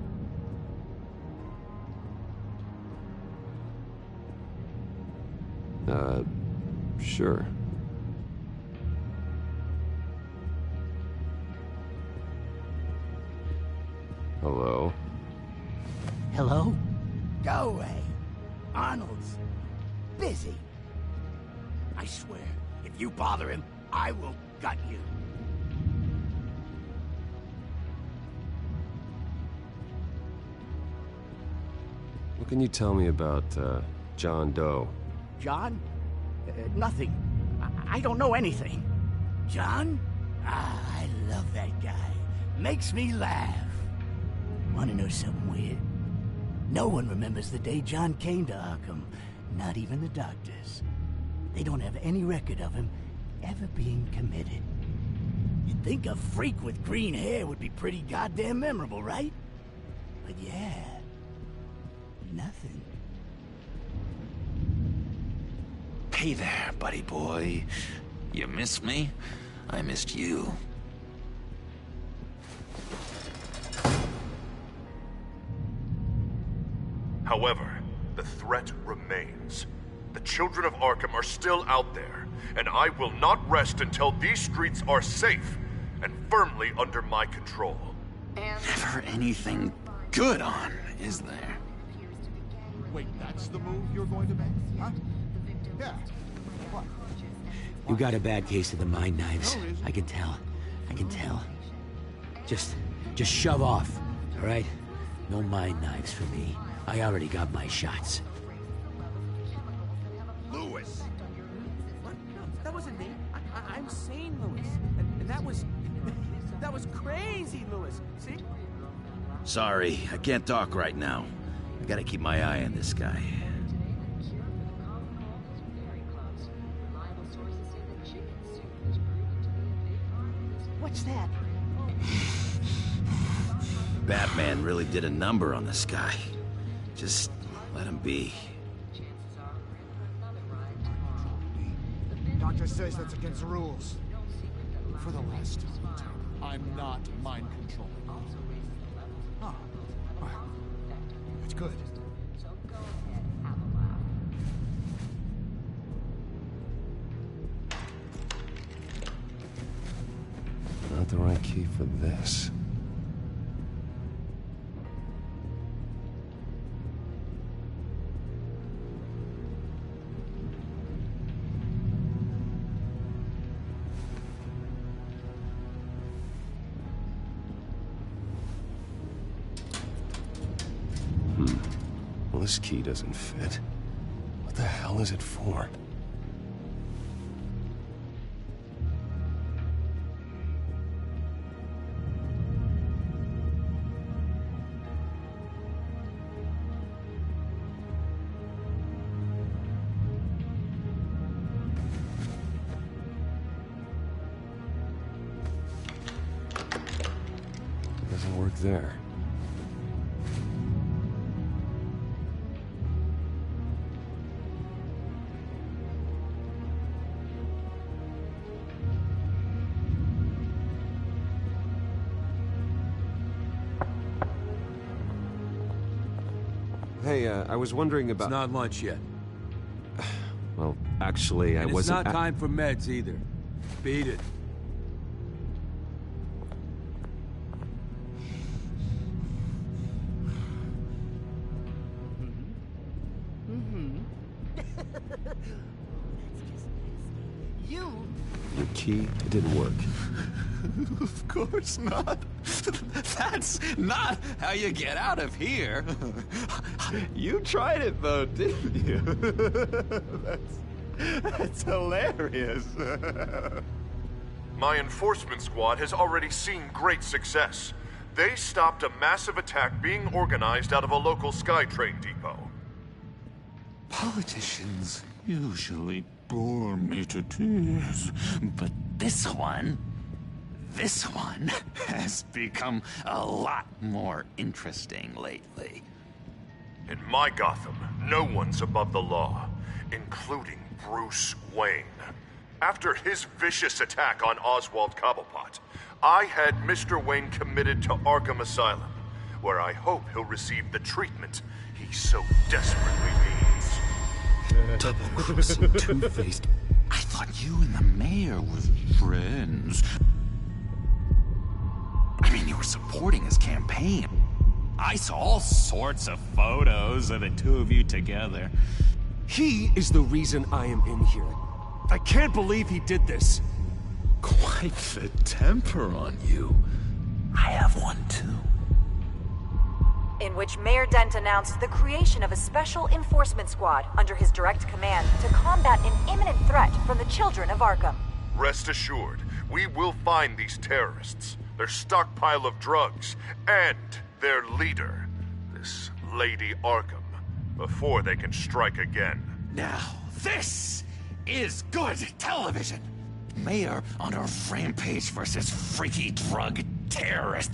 Sure. Hello? Hello? Go away. Arnold's busy. I swear, if you bother him, I will gut you. What can you tell me about, John Doe? John? Nothing. I don't know anything. John? Ah, I love that guy. Makes me laugh. Wanna know something weird? No one remembers the day John came to Arkham. Not even the doctors. They don't have any record of him ever being committed. You'd think a freak with green hair would be pretty goddamn memorable, right? But yeah, nothing. Hey there, buddy boy. You miss me? I missed you. However, the threat remains. The children of Arkham are still out there, and I will not rest until these streets are safe and firmly under my control. Never anything good on, is there? Wait, that's the move you're going to make? Huh? Yeah. What? You got a bad case of the mind knives. I can tell. I can tell. Just shove off, all right? No mind knives for me. I already got my shots. Lewis! What? No, that wasn't me. I'm sane, Lewis. And that was... that was crazy, Lewis. See? Sorry, I can't talk right now. I gotta keep my eye on this guy. What's that? Batman really did a number on this guy. Just let him be. Doctor says that's against the rules. For the last time, I'm not mind controlling. Oh, well, that's good. Not the right key for this. Well, this key doesn't fit. What the hell is it for? It doesn't work there. Hey, I was wondering about... It's not lunch yet. Well, actually, I wasn't... It's not time for meds either. Beat it. You? Your key, it didn't work. Of course not. That's not how you get out of here. You tried it though, didn't you? That's hilarious. My enforcement squad has already seen great success. They stopped a massive attack being organized out of a local SkyTrain depot. Politicians usually bore me to tears, but this one has become a lot more interesting lately. In my Gotham, no one's above the law, including Bruce Wayne. After his vicious attack on Oswald Cobblepot, I had Mr. Wayne committed to Arkham Asylum, where I hope he'll receive the treatment he so desperately needs. Double-crossing, two-faced. I thought you and the mayor were friends. I mean, you were supporting his campaign. I saw all sorts of photos of the two of you together. He is the reason I am in here. I can't believe he did this. Quite the temper on you. I have one too. In which Mayor Dent announced the creation of a special enforcement squad under his direct command to combat an imminent threat from the children of Arkham. Rest assured, we will find these terrorists, their stockpile of drugs, and their leader, this Lady Arkham, before they can strike again. Now, this is good television. Mayor on a rampage versus freaky drug terrorist.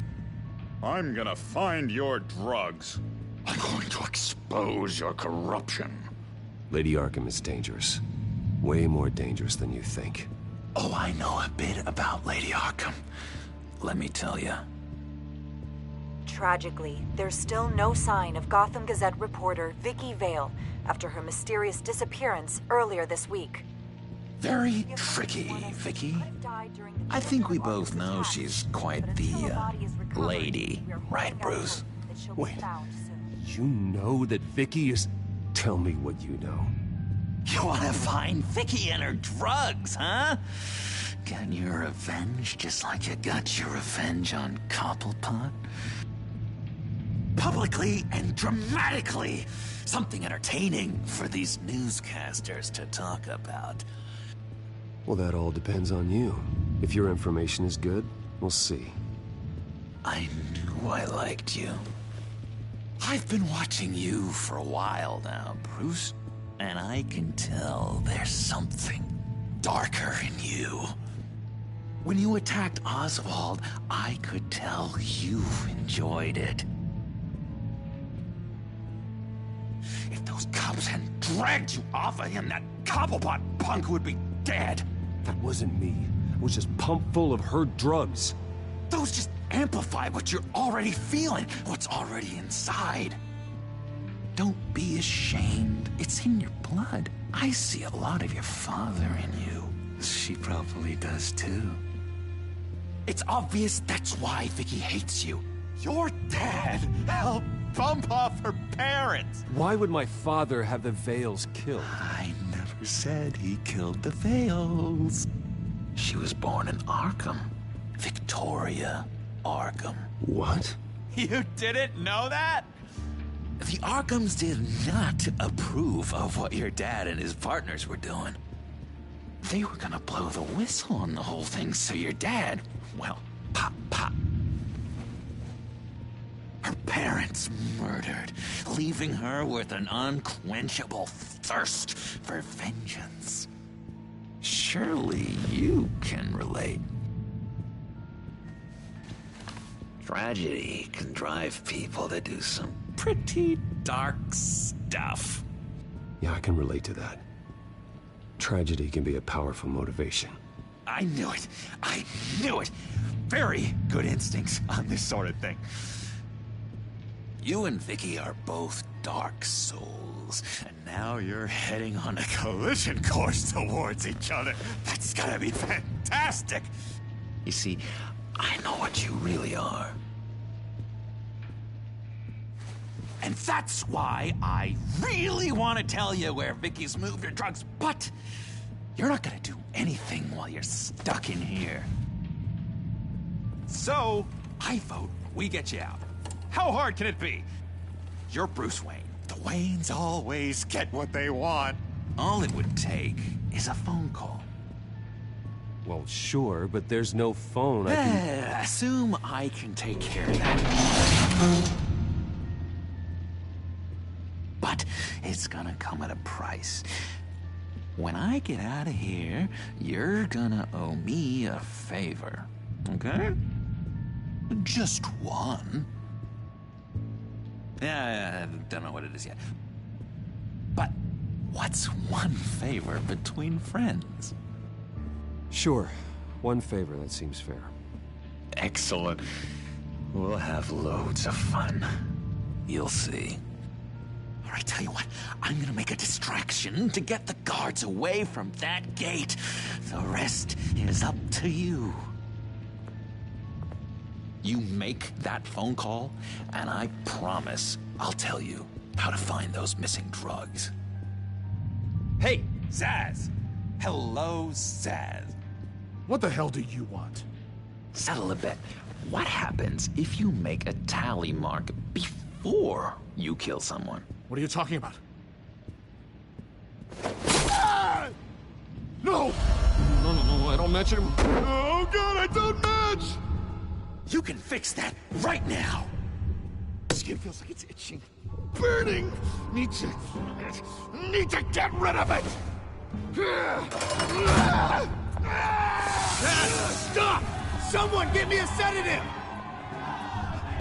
I'm gonna find your drugs. I'm going to expose your corruption. Lady Arkham is dangerous. Way more dangerous than you think. Oh, I know a bit about Lady Arkham. Let me tell you. Tragically, there's still no sign of Gotham Gazette reporter Vicky Vale after her mysterious disappearance earlier this week. Very tricky, Vicky. I think we both know she's quite the, lady, right, Bruce? Wait, you know that Vicky is... Tell me what you know. You wanna find Vicky and her drugs, huh? Get your revenge just like you got your revenge on Cobblepot? Publicly and dramatically! Something entertaining for these newscasters to talk about. Well, that all depends on you. If your information is good, we'll see. I knew I liked you. I've been watching you for a while now, Bruce. And I can tell there's something darker in you. When you attacked Oswald, I could tell you enjoyed it. If those cops hadn't dragged you off of him, that Cobblepot punk would be dead. That wasn't me. I was just pumped full of her drugs. Those just amplify what you're already feeling, what's already inside. Don't be ashamed. It's in your blood. I see a lot of your father in you. She probably does too. It's obvious that's why Vicky hates you. Your dad helped bump off her parents. Why would my father have the Vales killed? I never said he killed the Vales. She was born in Arkham. Victoria Arkham. What? You didn't know that? The Arkhams did not approve of what your dad and his partners were doing. They were gonna blow the whistle on the whole thing, so your dad, well, pop. Her parents murdered, leaving her with an unquenchable thirst for vengeance. Surely you can relate. Tragedy can drive people to do some pretty dark stuff. Yeah, I can relate to that. Tragedy can be a powerful motivation. I knew it. I knew it. Very good instincts on this sort of thing. You and Vicky are both dark souls, and now you're heading on a collision course towards each other. That's gonna be fantastic. You see, I know what you really are. And that's why I really want to tell you where Vicky's moved her drugs, but you're not gonna do anything while you're stuck in here. So, I vote we get you out. How hard can it be? You're Bruce Wayne. The Waynes always get what they want. All it would take is a phone call. Well, sure, but there's no phone. I can... Assume I can take care of that. But it's gonna come at a price. When I get out of here, you're gonna owe me a favor, okay? Just one. Yeah, I don't know what it is yet. But what's one favor between friends? Sure. One favor, that seems fair. excellent. We'll have loads of fun. You'll see. All right, tell you what. I'm gonna make a distraction to get the guards away from that gate. The rest is up to you. You make that phone call, and I promise I'll tell you how to find those missing drugs. Hey, Zaz! Hello, Zaz. What the hell do you want? Settle a bet. What happens if you make a tally mark before you kill someone? What are you talking about? Ah! No! No, I don't match him. Oh, God, I don't match! You can fix that right now! Skin feels like it's itching. Burning! Need to get rid of it! Stop! Someone get me a sedative!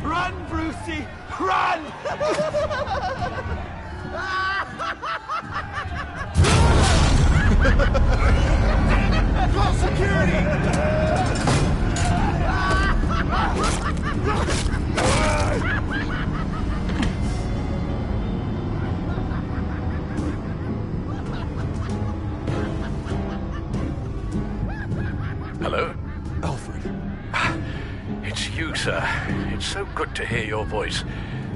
Run, Brucey! Run! Call security! Hello? Alfred. It's you, sir. It's so good to hear your voice.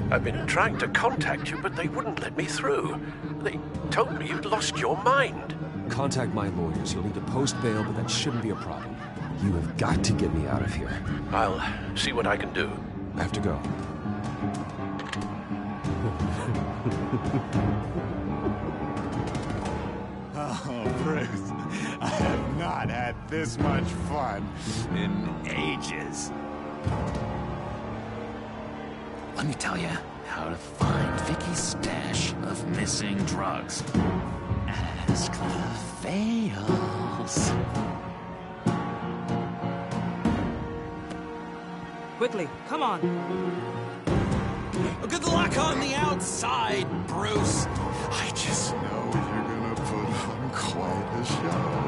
I've been trying to contact you, but they wouldn't let me through. They told me you'd lost your mind. Contact my lawyers. You'll need to post bail, but that shouldn't be a problem. You have got to get me out of here. I'll see what I can do. I have to go. Oh, Bruce, I have not had this much fun in ages. Let me tell you how to find Vicky's stash of missing drugs. Ask the fails. Quickly, come on. Good luck on the outside, Bruce. I just know you're gonna put on quite a show.